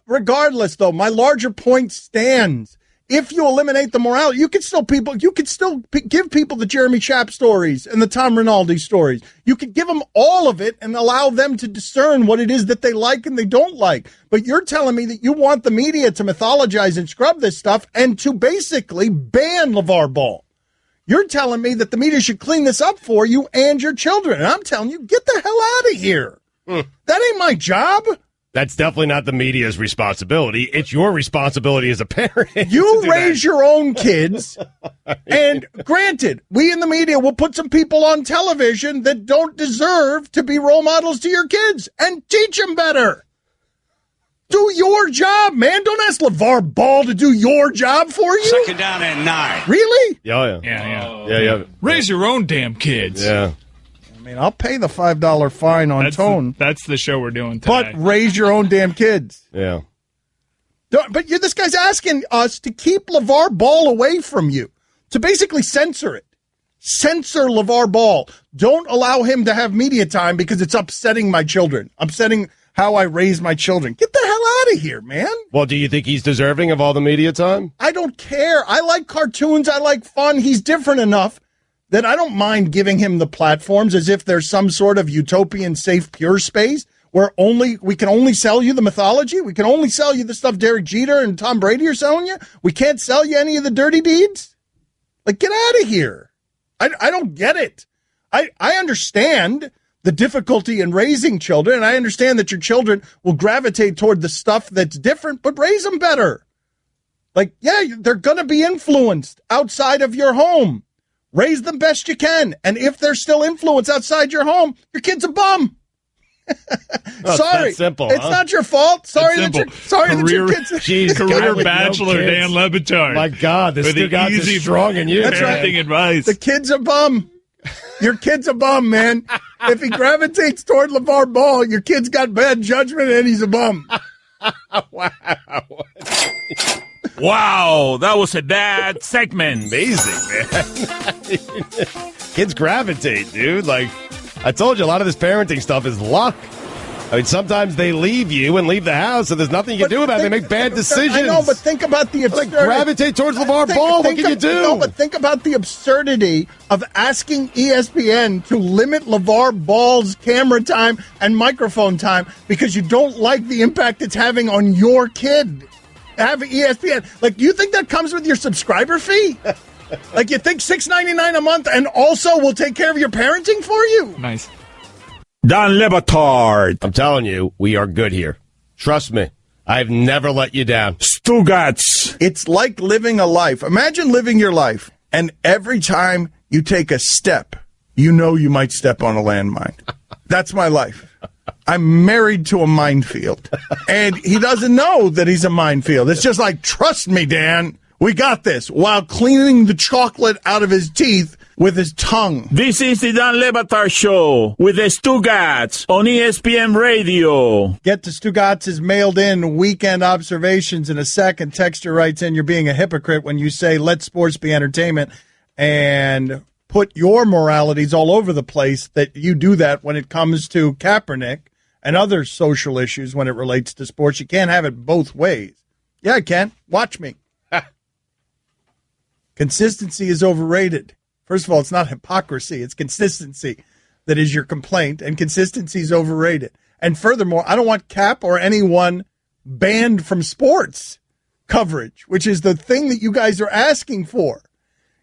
Regardless, though, my larger point stands. If you eliminate the morality, you could still give people the Jeremy Schaap stories and the Tom Rinaldi stories. You could give them all of it and allow them to discern what it is that they like and they don't like. But you're telling me that you want the media to mythologize and scrub this stuff and to basically ban LeVar Ball. You're telling me that the media should clean this up for you and your children. And I'm telling you, get the hell out of here. That ain't my job.
That's definitely not the media's responsibility. It's your responsibility as a parent.
You raise your own kids. And granted, we in the media will put some people on television that don't deserve to be role models to your kids and teach them better. Do your job, man. Don't ask LeVar Ball to do your job for you.
Second down and 9.
Really?
Yeah.
Raise your own damn kids.
Yeah.
I mean, I'll pay the $5 fine on tone.
That's the show we're doing today.
But raise your own damn kids.
Yeah.
But this guy's asking us to keep LeVar Ball away from you, to basically censor it. Censor LeVar Ball. Don't allow him to have media time because it's upsetting my children, upsetting how I raise my children. Get the hell out of here, man.
Well, do you think he's deserving of all the media time?
I don't care. I like cartoons. I like fun. He's different enough that I don't mind giving him the platforms as if there's some sort of utopian, safe, pure space where we can only sell you the mythology. We can only sell you the stuff Derek Jeter and Tom Brady are selling you. We can't sell you any of the dirty deeds. Like, get out of here. I don't get it. I understand the difficulty in raising children, and I understand that your children will gravitate toward the stuff that's different, but raise them better. Like, yeah, they're going to be influenced outside of your home. Raise them best you can. And if there's still influence outside your home, your kid's a bum. Sorry.
It's simple,
it's not your fault. Sorry that your kids.
Jeez,
career bachelor Dan Lebitard.
My God, this dude got this strong in you.
That's right.
Advice.
The kid's a bum. Your kid's a bum, man. If he gravitates toward LeVar Ball, your kid's got bad judgment and he's a bum.
Wow, that was a dad segment.
Amazing, man. Kids gravitate, dude. Like, I told you, a lot of this parenting stuff is luck. I mean, sometimes they leave you and leave the house, and there's nothing you can do about it. They make bad decisions.
I know, but think about the absurdity.
Like gravitate towards LeVar Ball. What can you do?
No, but think about the absurdity of asking ESPN to limit LeVar Ball's camera time and microphone time because you don't like the impact it's having on your kid. Have ESPN. Like, do you think that comes with your subscriber fee? Like, you think $6.99 a month and also will take care of your parenting for you?
Nice.
Don Le Batard.
I'm telling you, we are good here. Trust me. I've never let you down.
Stugats.
It's like living a life. Imagine living your life, and every time you take a step, you know you might step on a landmine. That's my life. I'm married to a minefield, and he doesn't know that he's a minefield. It's just like, trust me, Dan, we got this, while cleaning the chocolate out of his teeth with his tongue.
This is the Dan Le Batard Show with the Stugats on ESPN Radio.
Get to Stugatz' mailed-in weekend observations in a second. Texter writes in, you're being a hypocrite when you say, let sports be entertainment, and put your moralities all over the place that you do that when it comes to Kaepernick and other social issues when it relates to sports. You can't have it both ways. Yeah, I can. Watch me. Consistency is overrated. First of all, it's not hypocrisy. It's consistency that is your complaint, and consistency is overrated. And furthermore, I don't want Cap or anyone banned from sports coverage, which is the thing that you guys are asking for.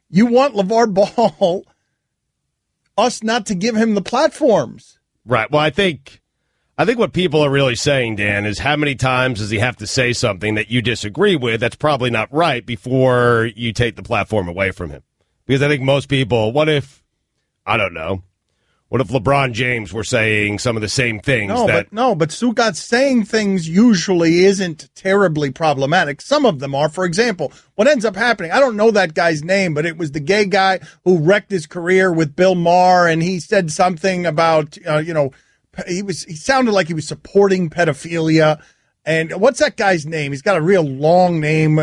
You want LeVar Ball, us not to give him the platforms.
Right. Well, I think what people are really saying, Dan, is how many times does he have to say something that you disagree with that's probably not right before you take the platform away from him? Because I think most people, what if LeBron James were saying some of the same things?
But Sugat saying things usually isn't terribly problematic. Some of them are. For example, what ends up happening, I don't know that guy's name, but it was the gay guy who wrecked his career with Bill Maher, and he said something about, he sounded like he was supporting pedophilia. And what's that guy's name? He's got a real long name.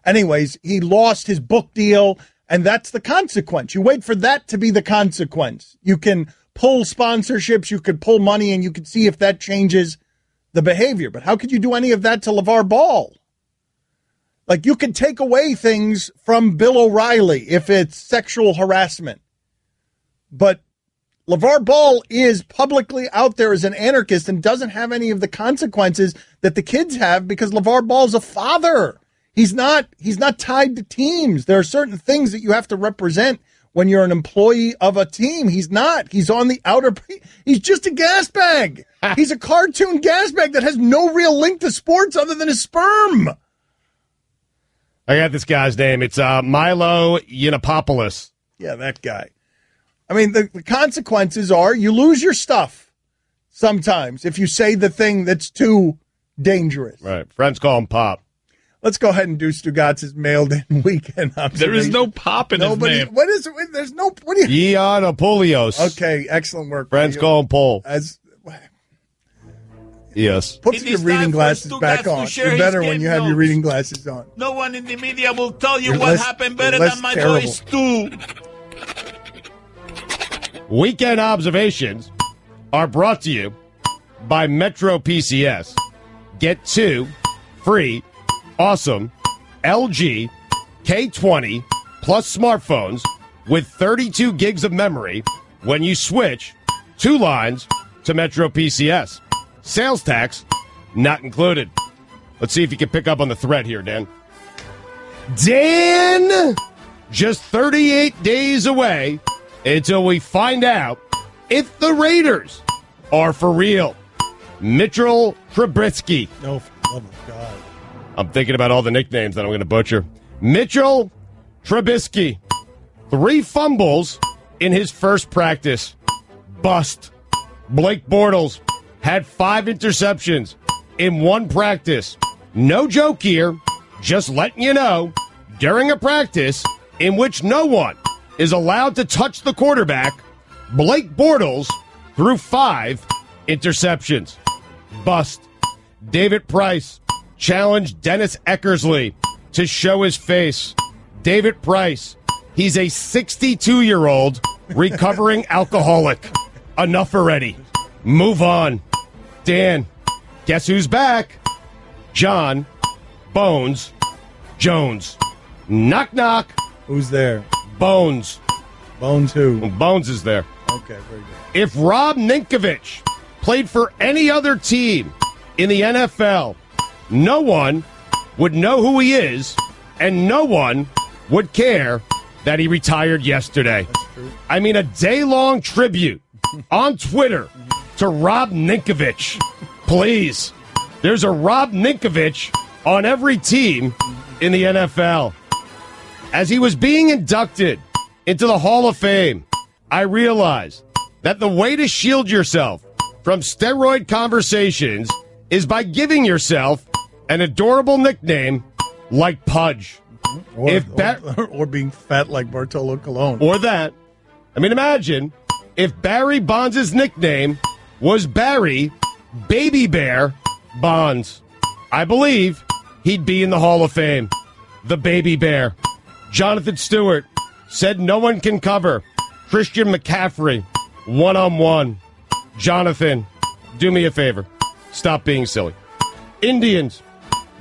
Anyways, he lost his book deal, and that's the consequence. You wait for that to be the consequence. You can pull sponsorships, you could pull money, and you can see if that changes the behavior. But how could you do any of that to LeVar Ball? Like, you could take away things from Bill O'Reilly if it's sexual harassment. But LeVar Ball is publicly out there as an anarchist and doesn't have any of the consequences that the kids have because LeVar Ball's a father. He's not tied to teams. There are certain things that you have to represent when you're an employee of a team. He's not. He's on the outer. He's just a gas bag. He's a cartoon gas bag that has no real link to sports other than his sperm.
I got this guy's name. It's Milo Yiannopoulos.
Yeah, that guy. I mean, the consequences are you lose your stuff sometimes if you say the thing that's too dangerous.
Right. Friends call him Pop.
Let's go ahead and do Stugatz's mailed-in weekend observation.
There is no Pop in his name.
What is it? There's no. What do you?
Yiannopoulos.
Okay, excellent work.
Friends call him Paul. Yes.
Put your reading glasses back on. You're better when you have your reading glasses on.
No one in the media will tell you what happened better than my boy Stu.
Weekend observations are brought to you by Metro PCS. Get 2 free awesome LG K20 plus smartphones with 32 gigs of memory when you switch 2 lines to Metro PCS. Sales tax not included. Let's see if you can pick up on the thread here, Dan. Dan, just 38 days away until we find out if the Raiders are for real. Mitchell Trubisky.
No, for the love of God.
I'm thinking about all the nicknames that I'm going to butcher. Mitchell Trubisky. 3 fumbles in his first practice. Bust. Blake Bortles had 5 interceptions in 1 practice. No joke here. Just letting you know, during a practice in which no one is allowed to touch the quarterback, Blake Bortles threw 5 interceptions. Bust. David Price challenged Dennis Eckersley to show his face. David Price, he's a 62-year-old recovering alcoholic. Enough already. Move on. Dan, guess who's back? John Bones Jones. Knock, knock.
Who's there?
Bones.
Bones who?
Bones is there.
Okay, very good.
If Rob Ninkovich played for any other team in the NFL, no one would know who he is, and no one would care that he retired yesterday.
That's true.
I mean, a day-long tribute on Twitter to Rob Ninkovich. Please. There's a Rob Ninkovich on every team in the NFL. As he was being inducted into the Hall of Fame, I realized that the way to shield yourself from steroid conversations is by giving yourself an adorable nickname like Pudge.
Or being fat like Bartolo Colon.
Or that. I mean, imagine if Barry Bonds' nickname was Barry Baby Bear Bonds. I believe he'd be in the Hall of Fame. The Baby Bear. Jonathan Stewart said no one can cover Christian McCaffrey one-on-one. Jonathan, do me a favor. Stop being silly. Indians,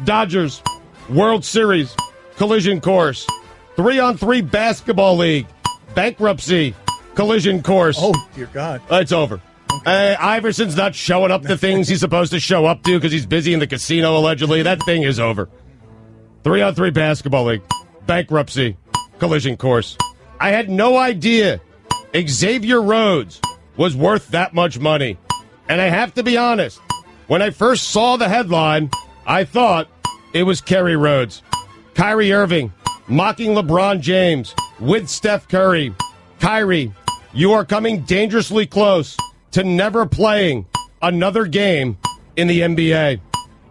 Dodgers, World Series, collision course, 3-on-3 basketball league, bankruptcy, collision course.
Oh, dear God.
It's over. Okay. Iverson's not showing up to things he's supposed to show up to because he's busy in the casino, allegedly. That thing is over. 3-on-3 basketball league, bankruptcy, collision course. I had no idea Xavier Rhodes was worth that much money. And I have to be honest, when I first saw the headline, I thought it was Kerry Rhodes. Kyrie Irving mocking LeBron James with Steph Curry. Kyrie, you are coming dangerously close to never playing another game in the NBA.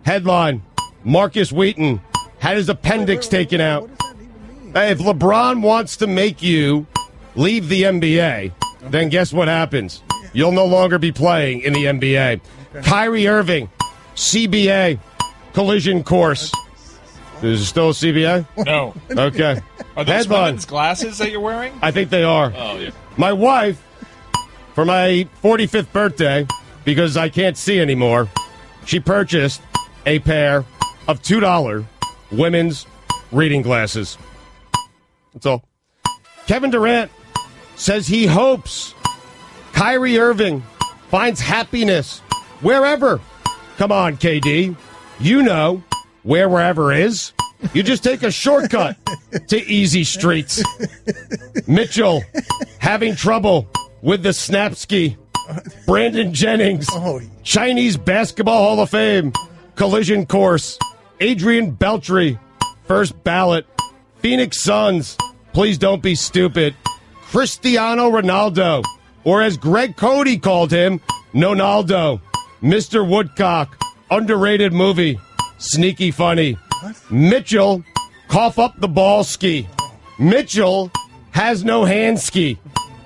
Headline, Marcus Wheaton had his appendix taken out.
What does that even mean?
Hey, if LeBron wants to make you leave the NBA, then guess what happens? You'll no longer be playing in the NBA. Kyrie Irving, CBA, collision course. Is it still a CBA?
No.
Okay.
Are those
Headline.
women's glasses that you're wearing?
I think they are.
Oh, yeah.
My wife, for my 45th birthday, because I can't see anymore, she purchased a pair of $2 women's reading glasses. That's all. Kevin Durant says he hopes Kyrie Irving finds happiness wherever. Come on, KD. You know where wherever is. You just take a shortcut to easy streets. Mitchell having trouble with the Snapski. Brandon Jennings. Chinese Basketball Hall of Fame. Collision course. Adrian Beltre. First ballot. Phoenix Suns. Please don't be stupid. Cristiano Ronaldo. Or as Greg Cody called him, Nonaldo. Mr. Woodcock. Underrated movie. Sneaky funny. Mitchell, cough up the ball ski. Mitchell has no hand ski.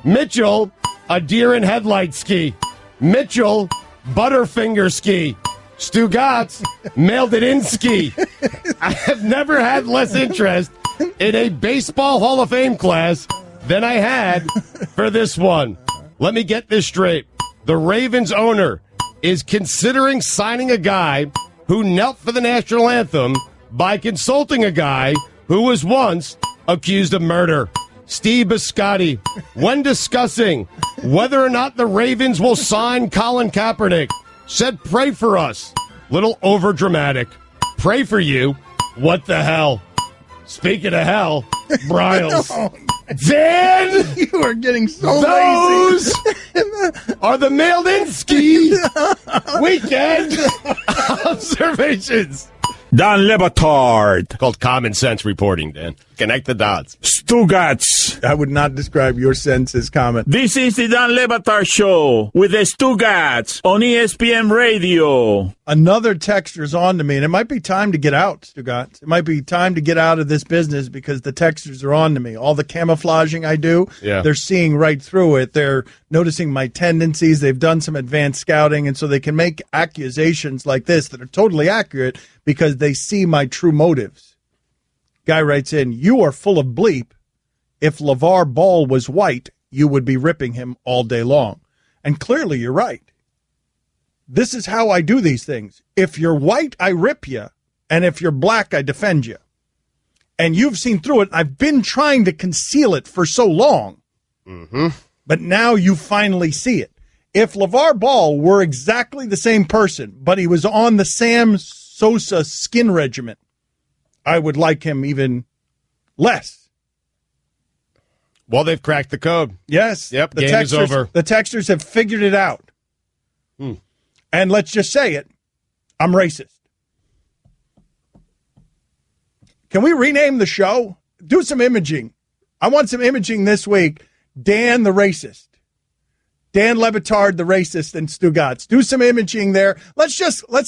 Mitchell, a deer in headlight ski. Mitchell, butterfinger ski. Stugatz, mailed it in ski. I have never had less interest in a baseball Hall of Fame class than I had for this one. Let me get this straight. The Ravens owner is considering signing a guy who knelt for the national anthem by consulting a guy who was once accused of murder. Steve Biscotti, when discussing whether or not the Ravens will sign Colin Kaepernick, said, "Pray for us." Little overdramatic. Pray for you? What the hell? Speaking of hell, Bryles. Dan!
You are getting so
Those
lazy.
are the mailed-in ski weekend observations.
Dan Le Batard.
Called common sense reporting, Dan. Connect the dots.
Stugats.
I would not describe your sense as common.
This is the Dan Le Batard Show with the Stugats on ESPN Radio.
Another texter's on to me, and it might be time to get out, Stugatz. It might be time to get out of this business because the texters are on to me. All the camouflaging I do, they're seeing right through it. They're noticing my tendencies. They've done some advanced scouting, and so they can make accusations like this that are totally accurate because they see my true motives. Guy writes in, "You are full of bleep. If LeVar Ball was white, you would be ripping him all day long." And clearly you're right. This is how I do these things. If you're white, I rip you. And if you're black, I defend you. And you've seen through it. I've been trying to conceal it for so long.
Mm-hmm.
But now you finally see it. If LeVar Ball were exactly the same person, but he was on the Sam Sosa skin regimen, I would like him even less.
Well, they've cracked the code.
Yes.
Yep,
the
game is over.
The texters have figured it out. And let's just say it, I'm racist. Can we rename the show? Do some imaging. I want some imaging this week. Dan the racist. Dan Le Batard the racist and Stugatz. Do some imaging there. Let's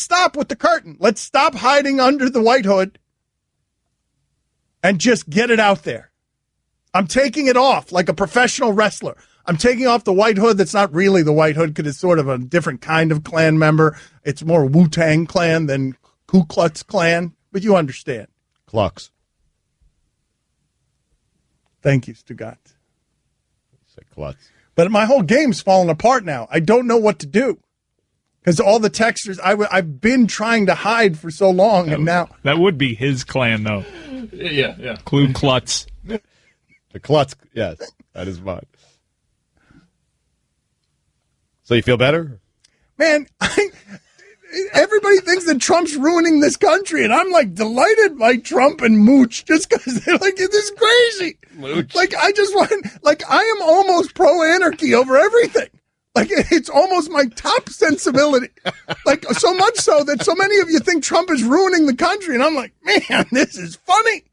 stop with the curtain. Let's stop hiding under the white hood and just get it out there. I'm taking it off like a professional wrestler. I'm taking off the white hood that's not really the white hood because it's sort of a different kind of Klan member. It's more Wu-Tang Clan than Ku Klux Klan, but you understand.
Klux.
Thank you, Stugatz.
Say Klutz.
But my whole game's falling apart now. I don't know what to do because all the textures I've been trying to hide for so long, and now
that would be his clan, though.
Yeah.
Ku Klutz.
The Klutz, yes, that is mine. So you feel better?
Man, everybody thinks that Trump's ruining this country, and I'm like delighted by Trump and Mooch just because they're like, this is crazy.
Mooch.
Like, I just want, like, I am almost pro-anarchy over everything. Like, it's almost my top sensibility. Like, so much so that so many of you think Trump is ruining the country, and I'm like, man, this is funny.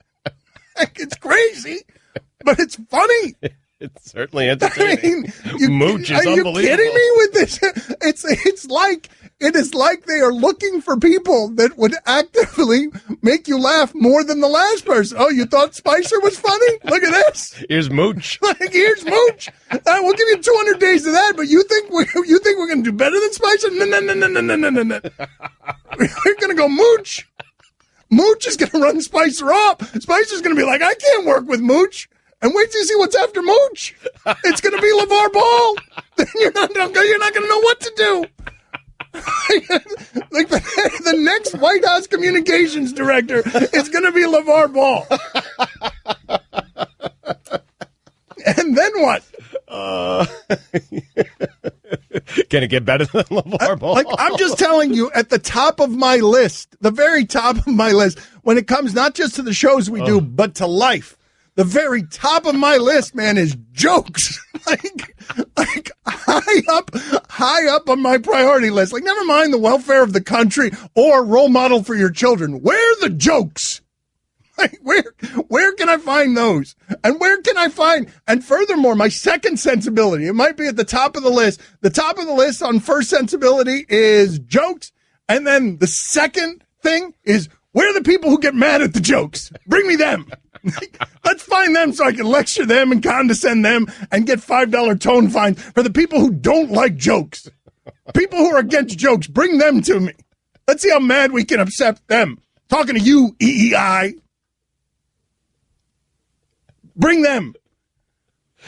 Like, it's crazy, but it's funny.
It's certainly entertaining. Mooch is unbelievable.
Are you kidding me with this? It is like they are looking for people that would actively make you laugh more than the last person. Oh, you thought Spicer was funny? Look at this.
Here's Mooch.
Here's Mooch. We'll give you 200 days of that, but you think we're going to do better than Spicer? No. We're going to go Mooch. Mooch is going to run Spicer off. Spicer's going to be like, I can't work with Mooch. And wait till you see what's after Mooch. It's going to be LeVar Ball. Then you're not going to know what to do. Like the next White House communications director is going to be LeVar Ball. And then what?
Can it get better than LeVar Ball?
Like, I'm just telling you, at the top of my list, the very top of my list, when it comes not just to the shows we do, but to life, the very top of my list, man, is jokes. like high up on my priority list. Like, never mind the welfare of the country or role model for your children. Where are the jokes? Like, where can I find those? And where can I find? And furthermore, my second sensibility, it might be at the top of the list. The top of the list on first sensibility is jokes. And then the second thing is, where are the people who get mad at the jokes? Bring me them. Let's find them so I can lecture them and condescend them and get $5 tone fines for the people who don't like jokes. People who are against jokes, bring them to me. Let's see how mad we can upset them. Talking to you, EEI. Bring them.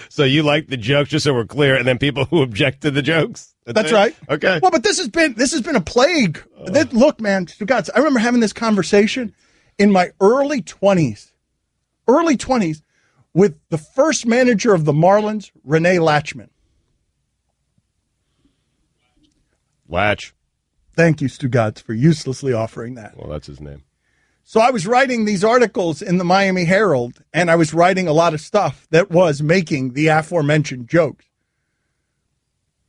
So you like the jokes, just so we're clear, and then people who object to the jokes?
That's right.
Okay.
Well, but this has been a plague. Look, man, I remember having this conversation in my early 20s with the first manager of the Marlins, Renee Latchman.
Latch.
Thank you, Stugatz, for uselessly offering that.
Well, that's his name.
So I was writing these articles in the Miami Herald, and I was writing a lot of stuff that was making the aforementioned jokes.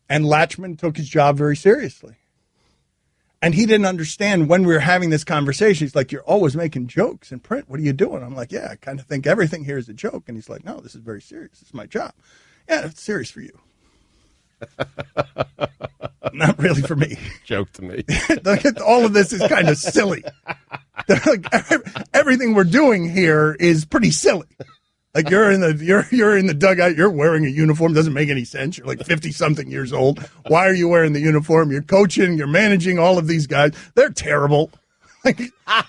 And Latchman took his job very seriously. And he didn't understand when we were having this conversation. He's like, you're always making jokes in print. What are you doing? I'm like, yeah, I kind of think everything here is a joke. And he's like, no, this is very serious. This is my job. Yeah, it's serious for you. Not really for me.
Joke to me.
All of this is kind of silly. Everything we're doing here is pretty silly. Like, you're in the dugout, you're wearing a uniform, doesn't make any sense. You're like 50-something years old. Why are you wearing the uniform? You're coaching, you're managing all of these guys. They're terrible. Like,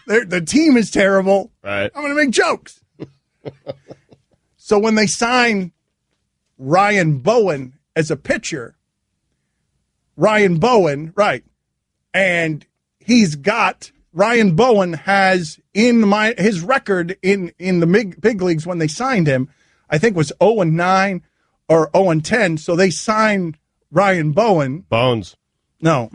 the team is terrible.
Right.
I'm going to make jokes. So when they sign Ryan Bowen as a pitcher, Ryan Bowen, right, And he's got, Ryan Bowen has his record in the big leagues when they signed him, I think was 0-9 or 0-10. So they signed Ryan Bowen.
Bones.
No,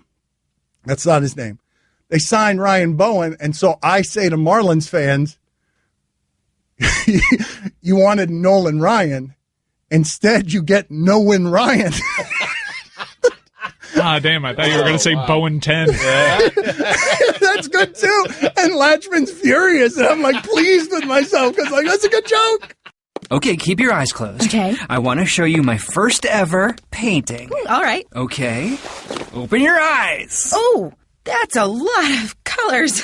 that's not his name. They signed Ryan Bowen. And so I say to Marlins fans, you wanted Nolan Ryan. Instead, you get No-Win Ryan.
Damn, I thought you were going to say Bowen 10.
That's good, too. And Latchman's furious, and I'm, like, pleased with myself, because, like, that's a good joke.
Okay, keep your eyes closed.
Okay.
I want to show you my first ever painting.
All right.
Okay. Open your eyes.
Oh, that's a lot of colors.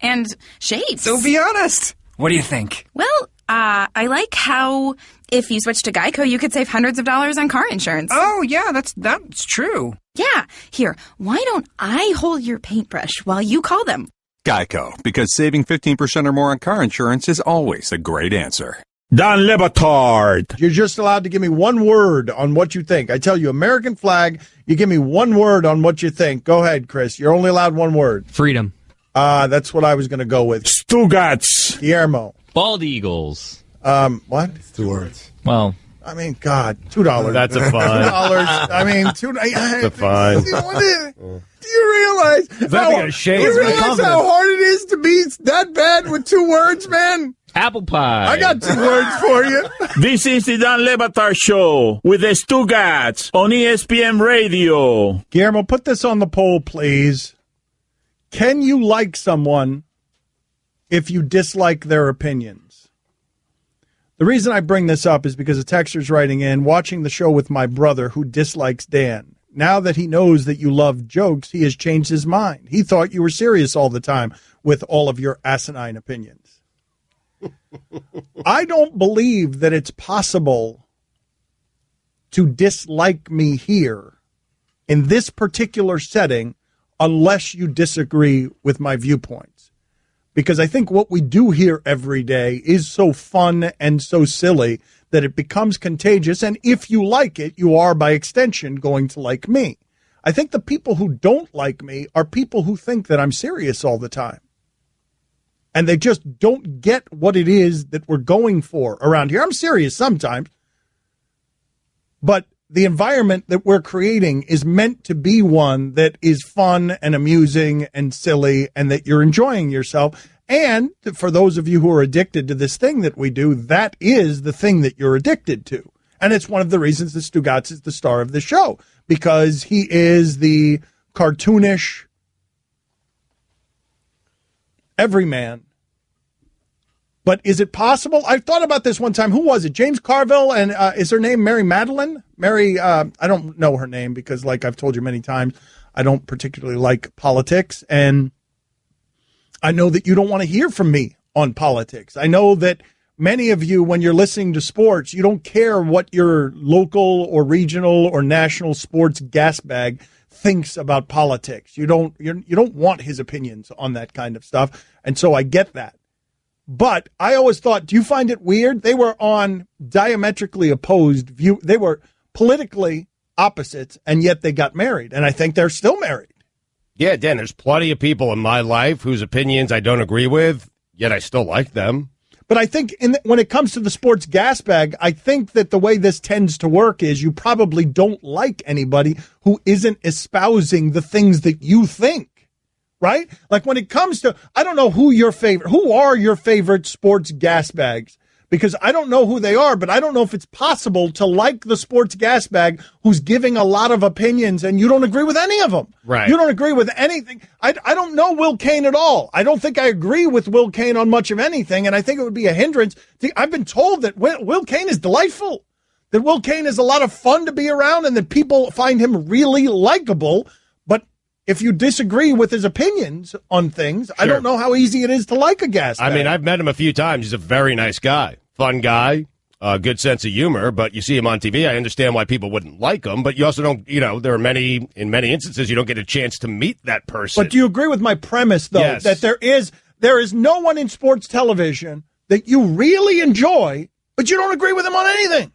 And shapes.
So be honest. What do you think?
Well, I like how if you switch to Geico, you could save hundreds of dollars on car insurance.
Oh, yeah, that's true.
Yeah. Here, why don't I hold your paintbrush while you call them?
Geico, because saving 15% or more on car insurance is always a great answer.
Don Le Batard.
You're just allowed to give me one word on what you think. I tell you, American flag, you give me one word on what you think. Go ahead, Chris. You're only allowed one word.
Freedom.
That's what I was going to go with.
Stugats.
Guillermo.
Bald eagles.
What?
It's 2 words.
Well,
I mean, God, $2.
That's a fine.
$2. I mean,
That's a fine.
Do you realize how hard it is to be that bad with 2 words, man?
Apple pie.
I got 2 words for you.
This is the Don Le Batard Show with the Stugats on ESPN Radio.
Guillermo, put this on the poll, please. Can you like someone if you dislike their opinions? The reason I bring this up is because a texter's writing in, watching the show with my brother who dislikes Dan. Now that he knows that you love jokes, he has changed his mind. He thought you were serious all the time with all of your asinine opinions. I don't believe that it's possible to dislike me here in this particular setting unless you disagree with my viewpoints. Because I think what we do here every day is so fun and so silly that it becomes contagious. And if you like it, you are, by extension, going to like me. I think the people who don't like me are people who think that I'm serious all the time. And they just don't get what it is that we're going for around here. I'm serious sometimes. But the environment that we're creating is meant to be one that is fun and amusing and silly and that you're enjoying yourself. And for those of you who are addicted to this thing that we do, that is the thing that you're addicted to. And it's one of the reasons that Stugats is the star of the show, because he is the cartoonish everyman. But is it possible? I thought about this one time. Who was it? James Carville, and is her name Mary Madeline? I don't know her name because, like I've told you many times, I don't particularly like politics. And I know that you don't want to hear from me on politics. I know that many of you, when you're listening to sports, you don't care what your local or regional or national sports gas bag thinks about politics. You don't want his opinions on that kind of stuff. And so I get that. But I always thought, do you find it weird? They were on diametrically opposed view. They were politically opposites, and yet they got married. And I think they're still married.
Yeah, Dan, there's plenty of people in my life whose opinions I don't agree with, yet I still like them.
But I think when it comes to the sports gas bag, I think that the way this tends to work is you probably don't like anybody who isn't espousing the things that you think. Right? Like when it comes to, I don't know who are your favorite sports gas bags? Because I don't know who they are, but I don't know if it's possible to like the sports gas bag who's giving a lot of opinions and you don't agree with any of them.
Right.
You don't agree with anything. I don't know Will Cain at all. I don't think I agree with Will Cain on much of anything, and I think it would be a hindrance. I've been told that Will Cain is delightful, that Will Cain is a lot of fun to be around, and that people find him really likable. But if you disagree with his opinions on things, sure. I don't know how easy it is to like a gas bag.
I mean, I've met him a few times. He's a very nice guy, fun guy, good sense of humor. But you see him on TV. I understand why people wouldn't like him. But you also don't, there are in many instances, you don't get a chance to meet that person.
But do you agree with my premise, though,
yes.
that there is no one in sports television that you really enjoy, but you don't agree with him on anything?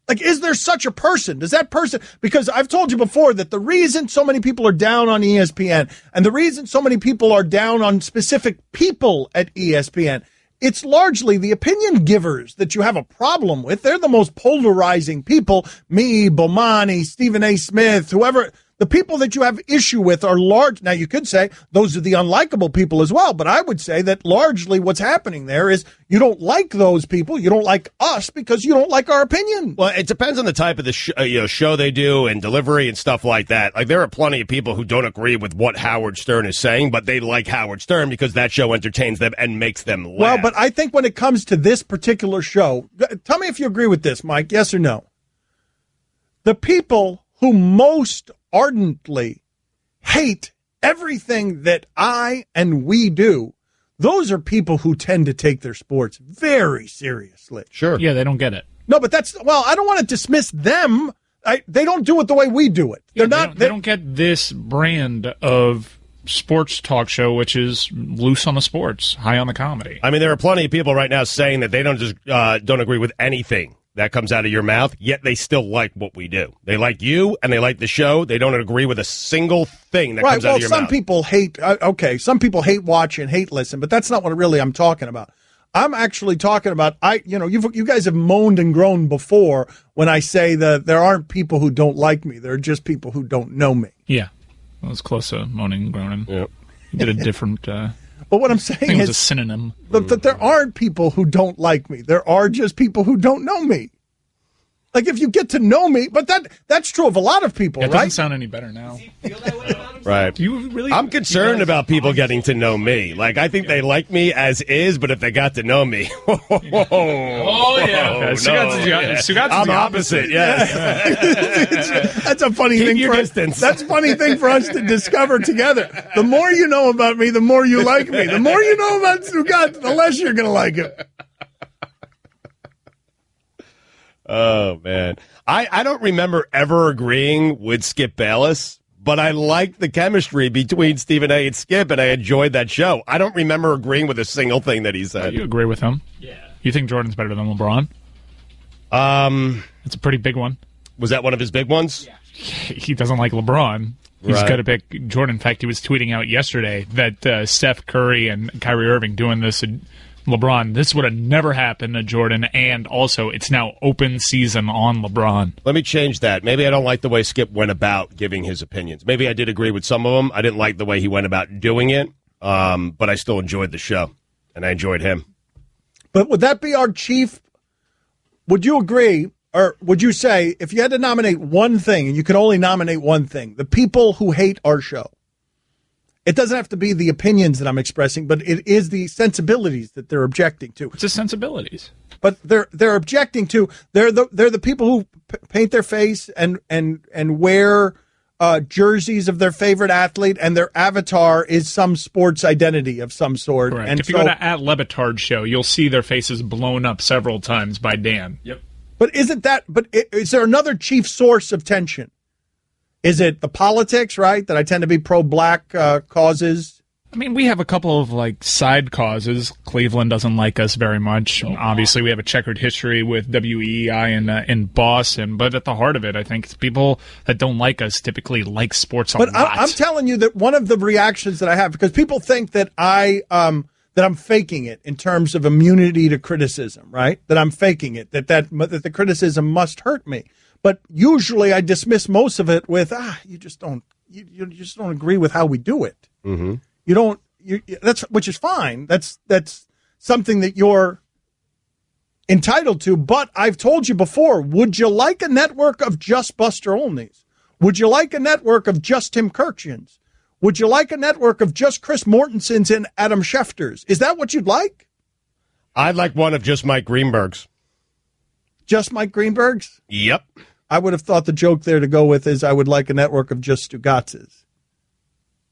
Like, is there such a person? Does that person, because I've told you before that the reason so many people are down on ESPN and the reason so many people are down on specific people at ESPN, it's largely the opinion givers that you have a problem with. They're the most polarizing people. Me, Bomani, Stephen A. Smith, whoever. The people that you have issue with are large. Now, you could say those are the unlikable people as well, but I would say that largely what's happening there is you don't like those people. You don't like us because you don't like our opinion.
Well, it depends on the type of the show they do and delivery and stuff like that. Like, there are plenty of people who don't agree with what Howard Stern is saying, but they like Howard Stern because that show entertains them and makes them laugh.
Well, but I think when it comes to this particular show, tell me if you agree with this, Mike, yes or no. The people who most ardently hate everything that I and we do, those are people who tend to take their sports very seriously.
Sure.
Yeah, they don't get it.
No, but I don't want to dismiss them. They don't do it the way we do it.
They don't get this brand of sports talk show, which is loose on the sports, high on the comedy.
I mean, there are plenty of people right now saying that they don't agree with anything that comes out of your mouth, yet they still like what we do. They like you, and they like the show. They don't agree with a single thing that comes out of your mouth.
Some people hate, some people hate watch and hate listen, but that's not what really I'm talking about. I'm actually talking about, you guys have moaned and groaned before when I say that there aren't people who don't like me. There are just people who don't know me.
Yeah. Well, it's close to moaning and groaning.
Yep.
You did a different...
But what I'm saying is
a synonym.
That there aren't people who don't like me. There are just people who don't know me. Like, if you get to know me, but that's true of a lot of people,
It
right?
doesn't sound any better now.
Right.
You really?
I'm concerned about people getting to know me. Like, I think they like me as is, but if they got to know me,
Oh, yeah.
I'm opposite, yes.
That's a funny thing
your
for us.
distance.
That's a funny thing for us to discover together. The more you know about me, the more you like me. The more you know about Sugat, the less you're going to like him.
Oh, man. I don't remember ever agreeing with Skip Bayless, but I liked the chemistry between Stephen A. and Skip, and I enjoyed that show. I don't remember agreeing with a single thing that he said.
You agree with him? Yeah. You think Jordan's better than LeBron? It's a pretty big one.
Was that one of his big ones?
Yeah. He doesn't like LeBron. He's got to pick Jordan. In fact, he was tweeting out yesterday that Steph Curry and Kyrie Irving doing this... LeBron, this would have never happened to Jordan, and also it's now open season on LeBron.
Let me change that. Maybe I don't like the way Skip went about giving his opinions. Maybe I did agree with some of them. I didn't like the way he went about doing it, but I still enjoyed the show, and I enjoyed him.
But would that be our chief? Would you agree, or would you say, if you had to nominate one thing, and you could only nominate one thing, the people who hate our show? It doesn't have to be the opinions that I'm expressing, but it is the sensibilities that they're objecting to.
It's the sensibilities.
But they're objecting to they're the people who paint their face and wear jerseys of their favorite athlete, and their avatar is some sports identity of some sort.
Correct.
And
if you go to @Lebatard show, you'll see their faces blown up several times by Dan.
Yep.
But isn't that? But is there another chief source of tension? Is it the politics, right? That I tend to be pro-black causes.
I mean, we have a couple of side causes. Cleveland doesn't like us very much. Obviously, we have a checkered history with WEEI in Boston. But at the heart of it, I think it's people that don't like us typically like sports a lot.
But I'm telling you that one of the reactions that I have, because people think that that I'm faking it in terms of immunity to criticism, right? That I'm faking it. That the criticism must hurt me. But usually I dismiss most of it with you just don't agree with how we do it.
Mm-hmm.
Which is fine. That's something that you're entitled to. But I've told you before, would you like a network of just Buster Olneys? Would you like a network of just Tim Kirchdens? Would you like a network of just Chris Mortensons and Adam Schefters? Is that what you'd like?
I'd like one of just Mike Greenberg's.
Just Mike Greenberg's?
Yep.
I would have thought the joke there to go with is I would like a network of just Stugatz's.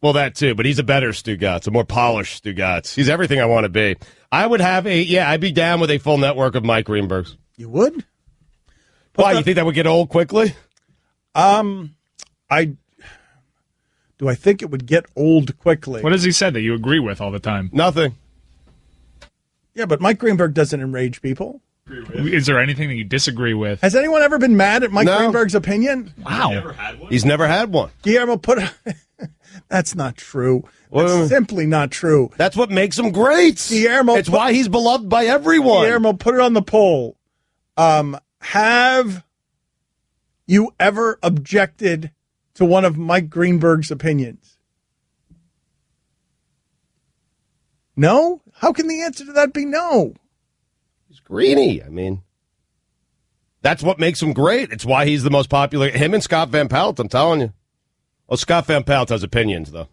Well, that too, but he's a better Stugatz, a more polished Stugatz. He's everything I want to be. I would have I'd be down with a full network of Mike Greenberg's.
You would?
Why, you think that would get old quickly?
Do I think it would get old quickly?
What has he said that you agree with all the time?
Nothing.
Yeah, but Mike Greenberg doesn't enrage people.
Is there anything that you disagree with?
Has anyone ever been mad at Mike Greenberg's opinion?
Wow.
He's never had one.
Guillermo, that's not true. That's simply not true.
That's what makes him great.
Guillermo,
it's why he's beloved by everyone.
Guillermo, put it on the poll. Have you ever objected to one of Mike Greenberg's opinions? No? How can the answer to that be no?
He's greeny. I mean, that's what makes him great. It's why he's the most popular. Him and Scott Van Pelt, I'm telling you. Well, Scott Van Pelt has opinions, though.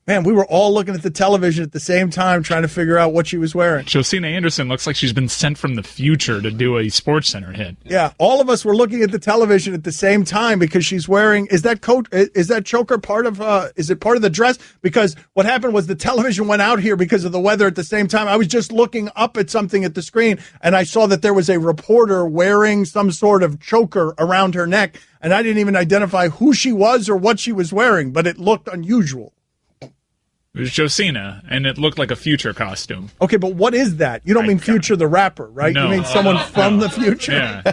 Man, we were all looking at the television at the same time trying to figure out what she was wearing.
Josina Anderson looks like she's been sent from the future to do a Sports Center hit.
Yeah, all of us were looking at the television at the same time because she's wearing. Is that coat? Is that choker part of? Is it part of the dress? Because what happened was the television went out here because of the weather at the same time. I was just looking up at something at the screen and I saw that there was a reporter wearing some sort of choker around her neck, and I didn't even identify who she was or what she was wearing, but it looked unusual.
It was Josina, and it looked like a future costume.
Okay, but what is that? You don't mean Future the rapper, right?
No.
You mean someone from the future?
Yeah.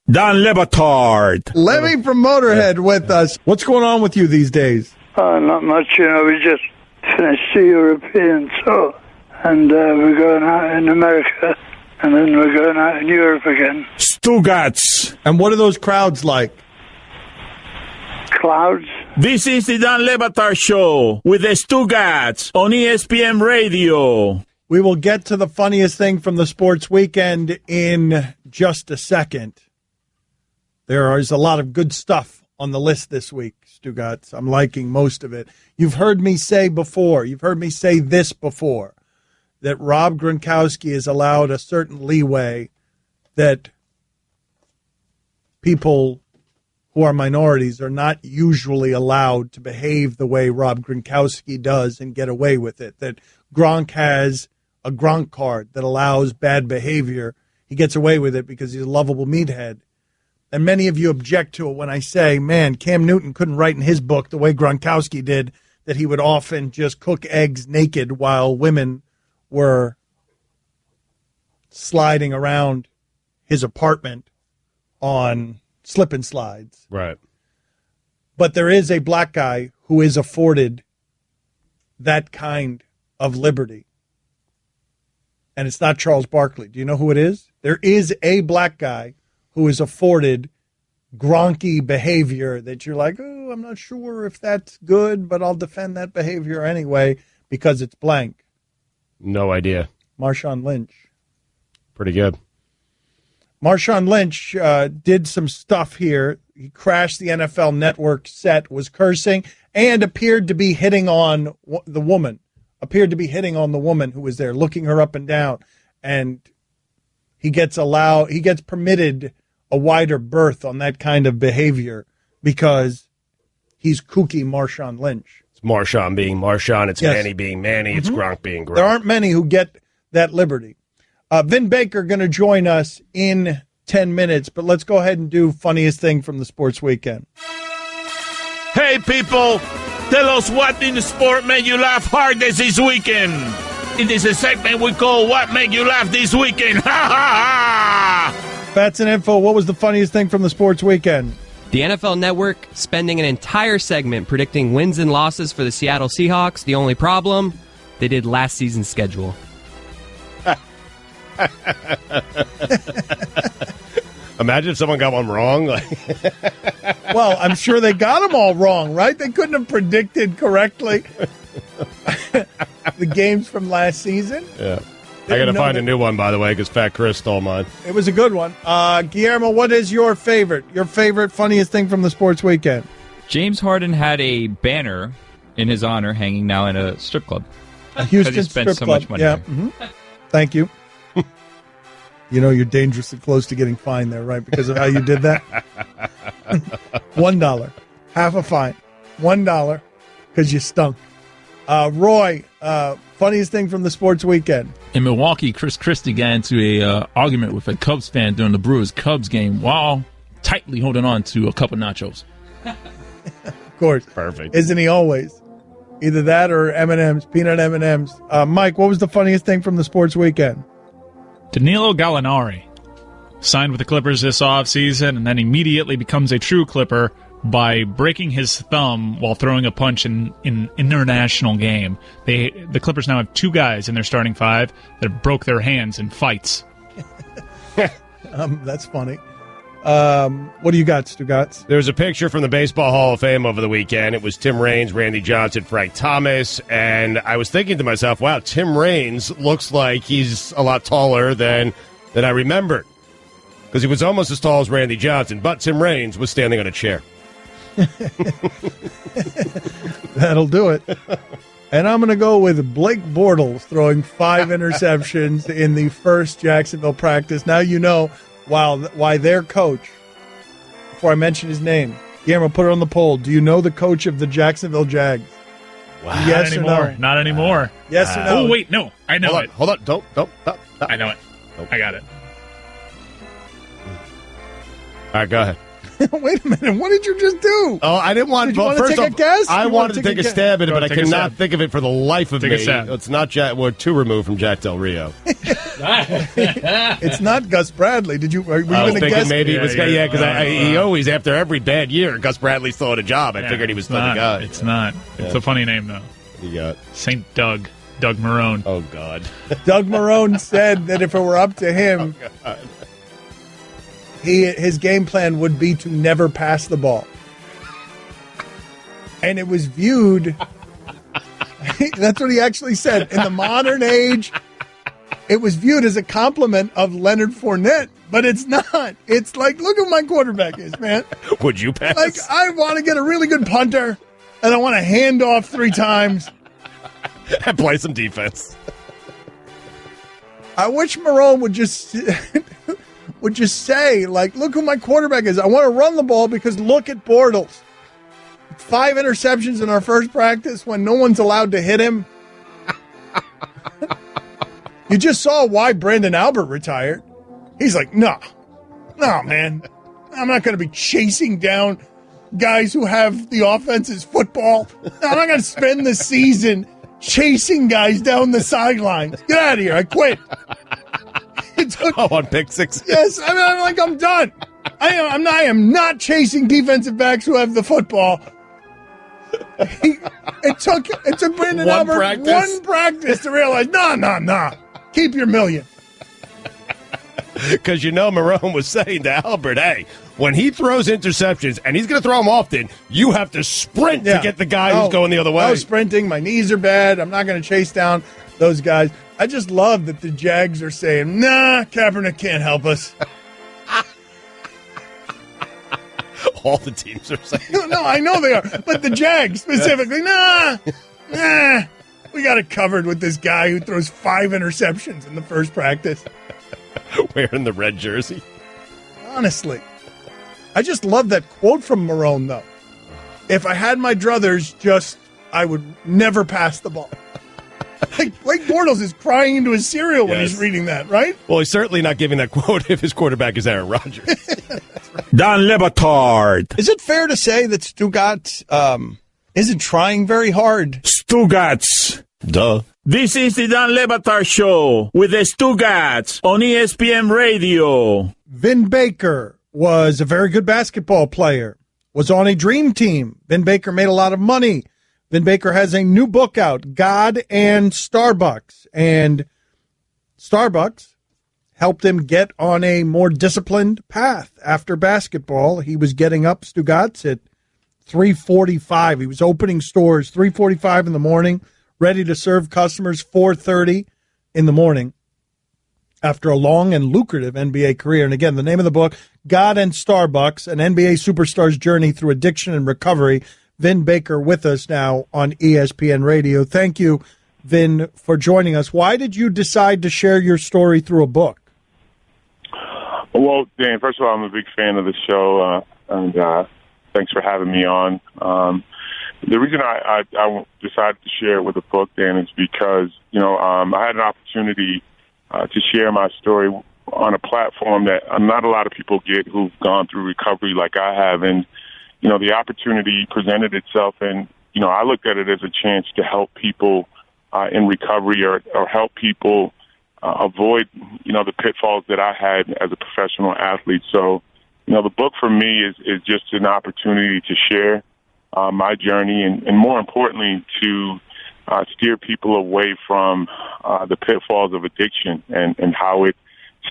Don Le Batard.
Lemmy from Motorhead with us. What's going on with you these days?
Not much, we just finished the European tour, and we're going out in America, and then we're going out in Europe again.
Stugatz.
And what are those crowds like?
Clouds.
This is the Dan Le Batard Show with the Stugats on ESPN Radio.
We will get to the funniest thing from the sports weekend in just a second. There is a lot of good stuff on the list this week, Stugats. I'm liking most of it. You've heard me say before, you've heard me say this before, that Rob Gronkowski is allowed a certain leeway that people who are minorities are not usually allowed to behave the way Rob Gronkowski does and get away with it. That Gronk has a Gronk card that allows bad behavior. He gets away with it because he's a lovable meathead. And many of you object to it when I say, man, Cam Newton couldn't write in his book the way Gronkowski did, that he would often just cook eggs naked while women were sliding around his apartment on slip and slides.
Right.
But there is a black guy who is afforded that kind of liberty. And it's not Charles Barkley. Do you know who it is? There is a black guy who is afforded Gronky behavior that you're like, oh, I'm not sure if that's good, but I'll defend that behavior anyway because it's blank.
No idea.
Marshawn Lynch.
Pretty good.
Marshawn Lynch did some stuff here. He crashed the NFL Network set, was cursing, and appeared to be hitting on the woman. Appeared to be hitting on the woman who was there, looking her up and down. And he gets permitted a wider berth on that kind of behavior because he's kooky Marshawn Lynch.
It's Marshawn being Marshawn. It's
Yes.
Manny being Manny. It's Gronk being Gronk.
There aren't many who get that liberty. Vin Baker going to join us in 10 minutes, but let's go ahead and do funniest thing from the sports weekend.
Hey, people, tell us what in the sport made you laugh hardest this weekend. It is a segment we call What Made You Laugh This Weekend. Ha ha ha!
Facts and info, what was the funniest thing from the sports weekend?
The NFL Network spending an entire segment predicting wins and losses for the Seattle Seahawks. The only problem, they did last season's schedule.
Imagine if someone got one wrong.
Well, I'm sure they got them all wrong, right? They couldn't have predicted correctly the games from last season.
Yeah. I got to find a new one, by the way, because Fat Chris stole mine.
It was a good one. Guillermo, what is your favorite funniest thing from the sports weekend?
James Harden had a banner in his honor hanging now in a strip club.
A Houston
He spent
strip
so
club.
much money
Yeah.
there.
Mm-hmm. Thank you. You know you're dangerously close to getting fined there, right? Because of how you did that. $1. Half a fine. $1 because you stunk. Roy, funniest thing from the sports weekend.
In Milwaukee, Chris Christie got into a argument with a Cubs fan during the Brewers-Cubs game while tightly holding on to a cup of nachos.
Of course.
Perfect.
Isn't he always? Either that or M&M's, peanut M&M's. Mike, what was the funniest thing from the sports weekend?
Danilo Gallinari signed with the Clippers this offseason and then immediately becomes a true Clipper by breaking his thumb while throwing a punch in an international game. The Clippers now have 2 guys in their starting 5 that broke their hands in fights.
That's funny. What do you got, Stugotz?
There's a picture from the Baseball Hall of Fame over the weekend. It was Tim Raines, Randy Johnson, Frank Thomas, and I was thinking to myself, wow, Tim Raines looks like he's a lot taller than I remembered, because he was almost as tall as Randy Johnson, but Tim Raines was standing on a chair.
That'll do it. And I'm going to go with Blake Bortles throwing 5 interceptions in the first Jacksonville practice. Now you know why their coach, before I mention his name, Guillermo, put it on the poll. Do you know the coach of the Jacksonville Jags?
Wow.
Yes
Not
or
anymore.
no?
Not anymore.
Yes or no?
Oh, wait, no. I know it.
Hold on. Don't.
I know it. I got it.
All right, go ahead.
Wait a minute. What did you just do?
Oh, I didn't want.
Did you
Well,
want to
first
take
off,
a guess?
I wanted to take a stab at it,
Go
but I
take a
cannot
stab.
think of it for the life of
Take
me.
a stab.
It's not Jack. We're too removed from Jack Del Rio.
It's not Gus Bradley. Were you
I was
going to
thinking
guess?
maybe it was because he
no.
always, after every bad year, Gus Bradley's throwing a job. I figured he was still the guy.
It's not. It's
Yeah.
a funny name, though.
You got
St. Doug Marone.
Oh God.
Doug Marone said that if it were up to him, his game plan would be to never pass the ball. And it was viewed, that's what he actually said, in the modern age, it was viewed as a compliment of Leonard Fournette, but it's not. It's like, look who my quarterback is, man.
Would you pass?
Like, I want to get a really good punter, and I want to hand off 3 times.
And play some defense.
I wish Marone would just say, like, look who my quarterback is. I want to run the ball because look at Bortles. 5 interceptions in our first practice when no one's allowed to hit him. You just saw why Brandon Albert retired. He's like, no, man. I'm not going to be chasing down guys who have the offense's football. I'm not going to spend the season chasing guys down the sidelines. Get out of here. I quit.
On pick 6.
Yes, I'm done. I am not chasing defensive backs who have the football. It took Brandon Albert one practice to realize, no. Keep your $1 million.
Because Marone was saying to Albert, hey, when he throws interceptions, and he's going to throw them often, you have to sprint to get the guy who's going the other way.
I was sprinting. My knees are bad. I'm not going to chase down those guys. I just love that the Jags are saying, nah, Kaepernick can't help us.
All the teams are saying
No, I know they are. But the Jags specifically, nah, we got it covered with this guy who throws 5 interceptions in the first practice.
Wearing the red jersey.
Honestly. I just love that quote from Marone, though. If I had my druthers, I would never pass the ball. Like Blake Bortles is crying into his cereal when he's reading that, right?
Well, he's certainly not giving that quote if his quarterback is Aaron Rodgers.
Don Le Batard.
Is it fair to say that Stugotz isn't trying very hard?
Stugotz.
Duh.
This is the Don Le Batard Show with the Stugotz on ESPN Radio.
Vin Baker was a very good basketball player, was on a dream team. Vin Baker made a lot of money. Vin Baker has a new book out, God and Starbucks. And Starbucks helped him get on a more disciplined path after basketball. He was getting up, Stugotz, at 3:45. He was opening stores 3:45 in the morning, ready to serve customers 4:30 in the morning after a long and lucrative NBA career. And again, the name of the book, God and Starbucks, an NBA superstar's journey through addiction and recovery. Vin Baker with us now on ESPN Radio. Thank you, Vin, for joining us. Why did you decide to share your story through a book?
Well, Dan, first of all, I'm a big fan of the show, and thanks for having me on. The reason I decided to share it with a book, Dan, is because, I had an opportunity to share my story on a platform that not a lot of people get who've gone through recovery like I have. And, the opportunity presented itself, and, I looked at it as a chance to help people in recovery or help people avoid, the pitfalls that I had as a professional athlete. So, the book for me is just an opportunity to share my journey and more importantly, to steer people away from the pitfalls of addiction and how it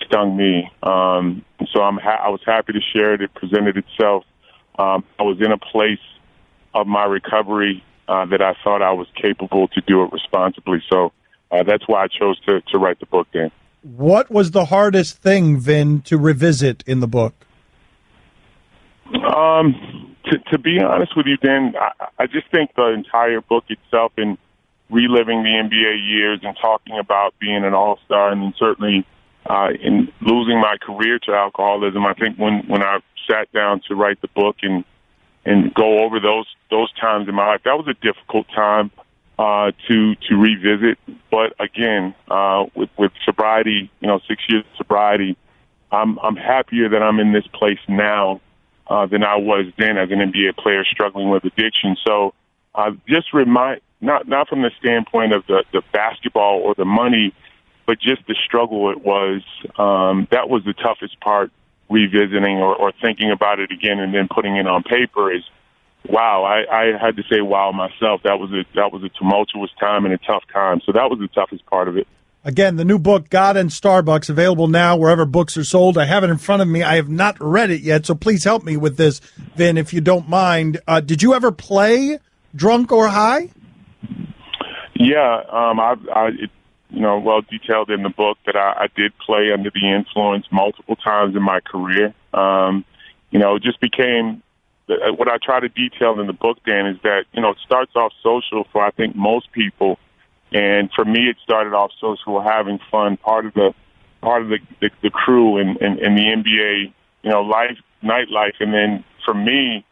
stung me. So I was happy to share it. It presented itself. I was in a place of my recovery that I thought I was capable to do it responsibly. So that's why I chose to write the book, Dan.
What was the hardest thing, Vin, to revisit in the book?
To be honest with you, Dan, I just think the entire book itself and reliving the NBA years and talking about being an all-star and then certainly in losing my career to alcoholism, I think when I sat down to write the book and go over those times in my life, that was a difficult time to revisit. But again, with sobriety, 6 years of sobriety, I'm happier that I'm in this place now than I was then as an NBA player struggling with addiction. So just not from the standpoint of the basketball or the money, but just the struggle it was. That was the toughest part, revisiting or thinking about it again and then putting it on paper is, wow, I had to say wow myself. That was a tumultuous time and a tough time. So that was the toughest part of it.
Again, the new book, God and Starbucks, available now wherever books are sold. I have it in front of me. I have not read it yet, so please help me with this, Vin, if you don't mind. Did you ever play drunk or high?
Yeah, well detailed in the book that I did play under the influence multiple times in my career. It just became what I try to detail in the book, Dan, is that, it starts off social for, I think, most people. And for me, it started off social, having fun, part of the crew and the NBA, life, nightlife. And then for me,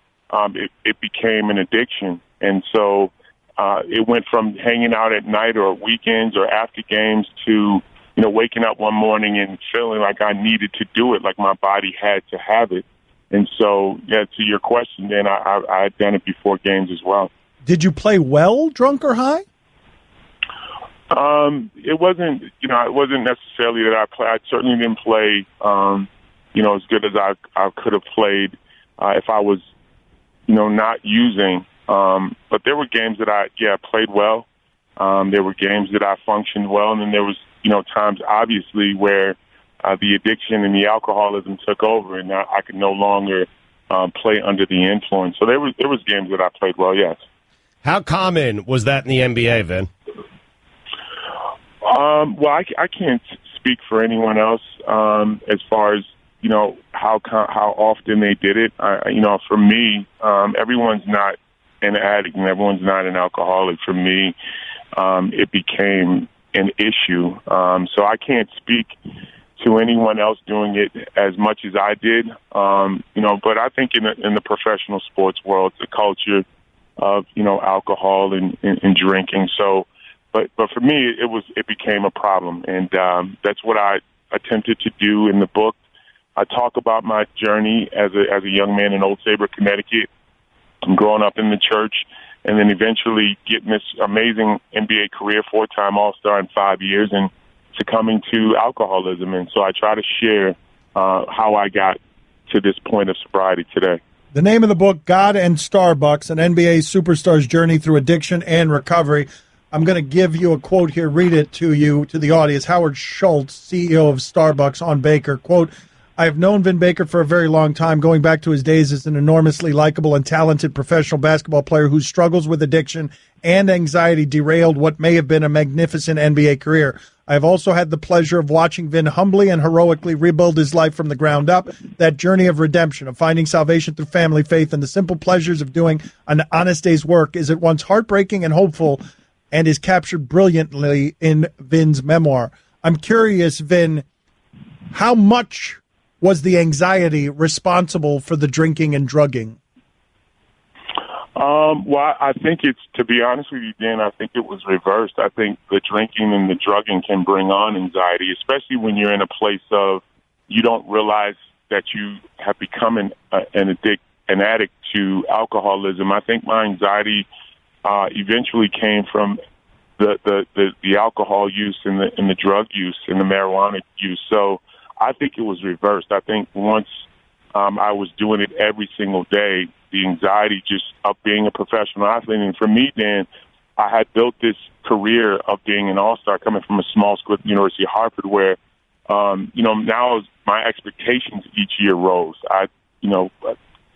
it became an addiction. And so it went from hanging out at night or weekends or after games to, waking up one morning and feeling like I needed to do it, like my body had to have it. And so, yeah, to your question, Dan, I had done it before games as well.
Did you play well, drunk or high?
It wasn't necessarily that I played. I certainly didn't play, as good as I could have played if I was, not using. But there were games that I played well. There were games that I functioned well, and then there was, times obviously where the addiction and the alcoholism took over, and I could no longer play under the influence. So there was games that I played well. Yes.
How common was that in the NBA, Vin?
Well, I can't speak for anyone else as far as how often they did it. For me, everyone's not an addict and everyone's not an alcoholic. For me, it became an issue. So I can't speak to anyone else doing it as much as I did. But I think in the professional sports world, it's a culture of alcohol and drinking. So. But for me, it became a problem, and that's what I attempted to do in the book. I talk about my journey as a young man in Old Saybrook, Connecticut, growing up in the church, and then eventually getting this amazing NBA career, 4-time All-Star in 5 years, and succumbing to alcoholism. And so I try to share how I got to this point of sobriety today.
The name of the book, God and Starbucks, an NBA superstar's journey through addiction and recovery. I'm going to give you a quote here, read it to you, to the audience. Howard Schultz, CEO of Starbucks, on Baker, quote, I have known Vin Baker for a very long time, going back to his days as an enormously likable and talented professional basketball player whose struggles with addiction and anxiety derailed what may have been a magnificent NBA career. I have also had the pleasure of watching Vin humbly and heroically rebuild his life from the ground up. That journey of redemption, of finding salvation through family faith and the simple pleasures of doing an honest day's work is at once heartbreaking and hopeful, and is captured brilliantly in Vin's memoir. I'm curious, Vin, how much was the anxiety responsible for the drinking and drugging?
Well, I think to be honest with you, Dan, I think it was reversed. I think the drinking and the drugging can bring on anxiety, especially when you're in a place of you don't realize that you have become an addict to alcoholism. I think my anxiety eventually came from the alcohol use and the drug use and the marijuana use. So I think it was reversed. I think once I was doing it every single day, the anxiety just of being a professional athlete. And for me, Dan, I had built this career of being an all-star coming from a small school at the University of Harvard where, now my expectations each year rose. I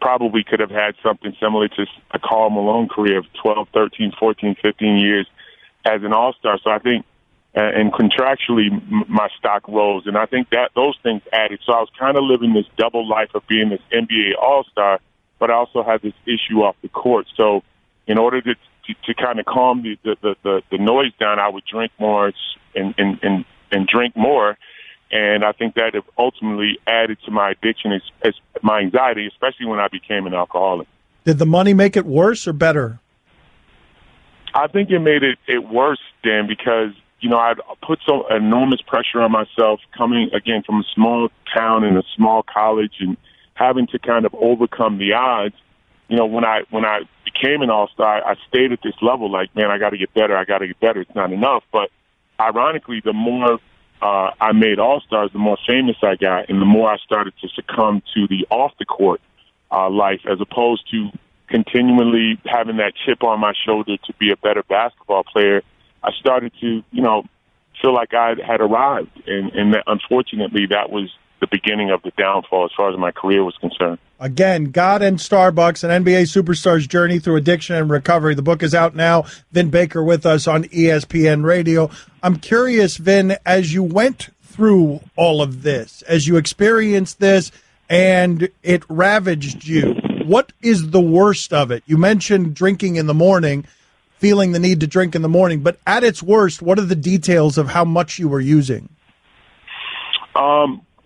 probably could have had something similar to a Karl Malone career of 12, 13, 14, 15 years as an all-star. So I think, and contractually, my stock rose. And I think that those things added. So I was kind of living this double life of being this NBA all-star, but I also had this issue off the court. So in order to kind of calm the noise down, I would drink more and drink more. And I think that it ultimately added to my addiction, as my anxiety, especially when I became an alcoholic.
Did the money make it worse or better?
I think it made it worse, Dan, because, I'd put so enormous pressure on myself coming, again, from a small town and a small college and having to kind of overcome the odds. When I became an all-star, I stayed at this level like, man, I got to get better. It's not enough. But ironically, the more I made all-stars, the more famous I got, and the more I started to succumb to the off-the-court life, as opposed to continually having that chip on my shoulder to be a better basketball player. I started to, feel like I had arrived, and that, unfortunately, that was the beginning of the downfall as far as my career was concerned.
Again, God and Starbucks, an NBA superstar's journey through addiction and recovery. The book is out now. Vin Baker with us on ESPN Radio. I'm curious, Vin, as you went through all of this, as you experienced this and it ravaged you, what is the worst of it? You mentioned drinking in the morning, feeling the need to drink in the morning, but at its worst, what are the details of how much you were using?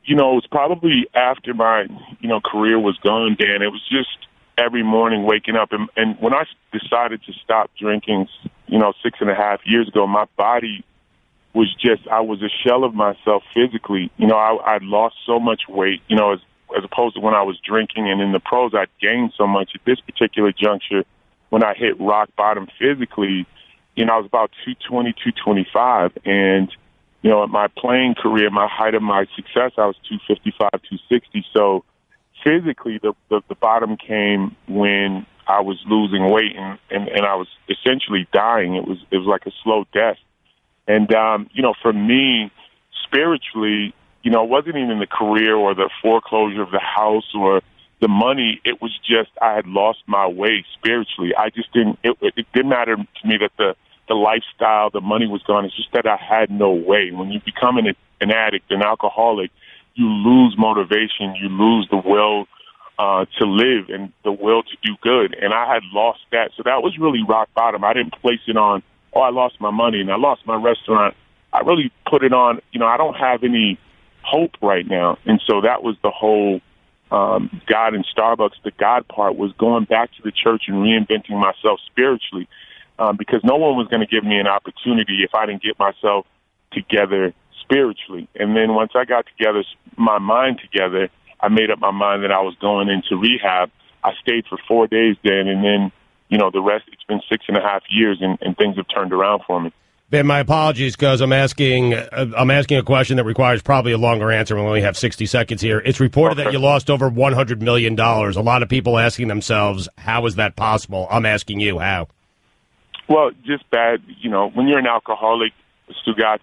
It was probably after my, career was gone, Dan. It was just every morning waking up. And when I decided to stop drinking, 6.5 years ago, my body was I was a shell of myself physically. I'd lost so much weight, as opposed to when I was drinking. And in the pros, I'd gained so much. At this particular juncture, when I hit rock bottom physically, I was about 220, 225. And at my playing career, my height of my success, I was 255, 260. So physically, the bottom came when I was losing weight and I was essentially dying. It was like a slow death. And, for me, spiritually, it wasn't even the career or the foreclosure of the house or the money. It was just I had lost my way spiritually. I just didn't, it didn't matter to me that the lifestyle, the money was gone. It's just that I had no way. When you become an addict, an alcoholic, you lose motivation, you lose the will to live and the will to do good. And I had lost that. So that was really rock bottom. I didn't place it on, I lost my money and I lost my restaurant. I really put it on, I don't have any hope right now. And so that was the whole God and Starbucks. The God part was going back to the church and reinventing myself spiritually. Because no one was going to give me an opportunity if I didn't get myself together spiritually. And then once I got my mind together, I made up my mind that I was going into rehab. I stayed for 4 days then, and then, the rest, it's been 6.5 years, and things have turned around for me.
Ben, my apologies because I'm asking a question that requires probably a longer answer. We only have 60 seconds here. It's reported that you lost over $100 million. A lot of people asking themselves, how is that possible? I'm asking you, how?
Well, just bad, when you're an alcoholic, Stugatz,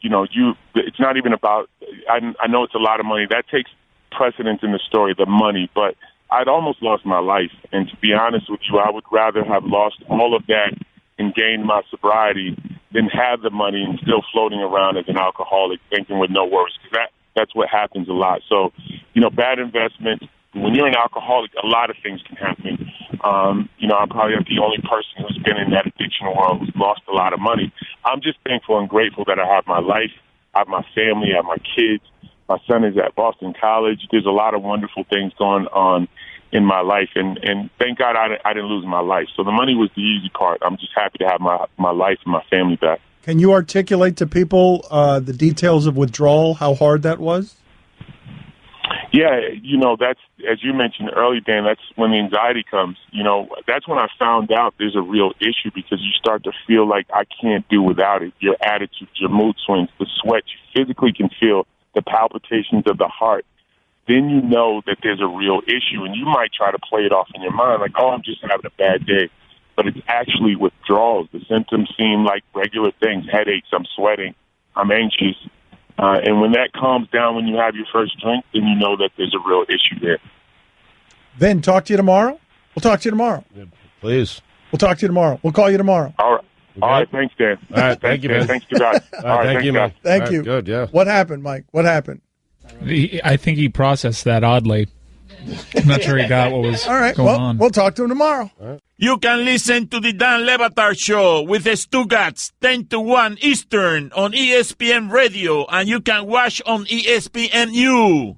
it's not even about, I know it's a lot of money. That takes precedence in the story, the money, but I'd almost lost my life. And to be honest with you, I would rather have lost all of that and gained my sobriety than have the money and still floating around as an alcoholic thinking with no worries. Because that's what happens a lot. So, bad investment. When you're an alcoholic, a lot of things can happen. I'm probably not the only person who's been in that addiction world who's lost a lot of money. I'm just thankful and grateful that I have my life, I have my family, I have my kids. My son is at Boston College. There's a lot of wonderful things going on in my life, and thank God I didn't lose my life. So the money was the easy part. I'm just happy to have my life and my family back.
Can you articulate to people the details of withdrawal, how hard that was?
Yeah, that's, as you mentioned earlier, Dan, that's when the anxiety comes. That's when I found out there's a real issue, because you start to feel like I can't do without it. Your attitude, your mood swings, the sweat, you physically can feel the palpitations of the heart. Then you know that there's a real issue, and you might try to play it off in your mind like, oh, I'm just having a bad day. But it's actually withdrawals. The symptoms seem like regular things, headaches, I'm sweating, I'm anxious. And when that calms down, when you have your first drink, then you know that there's a real issue there.
Vin, talk to you tomorrow? We'll talk to you tomorrow.
Yeah, please.
We'll talk to you tomorrow. We'll call you tomorrow.
All right. All right. Thanks, Dan.
All right. Thank you, man.
Thanks to God. All right.
Thank you, man.
Thank you.
Good, yeah.
What happened, Mike? What happened?
I think he processed that oddly. I'm not sure he got what was
All right.
going
Well,
on.
we'll talk to him tomorrow.
You can listen to the Dan Le Batard Show with the Stugats 10 to 1 Eastern on ESPN Radio, and you can watch on ESPNU.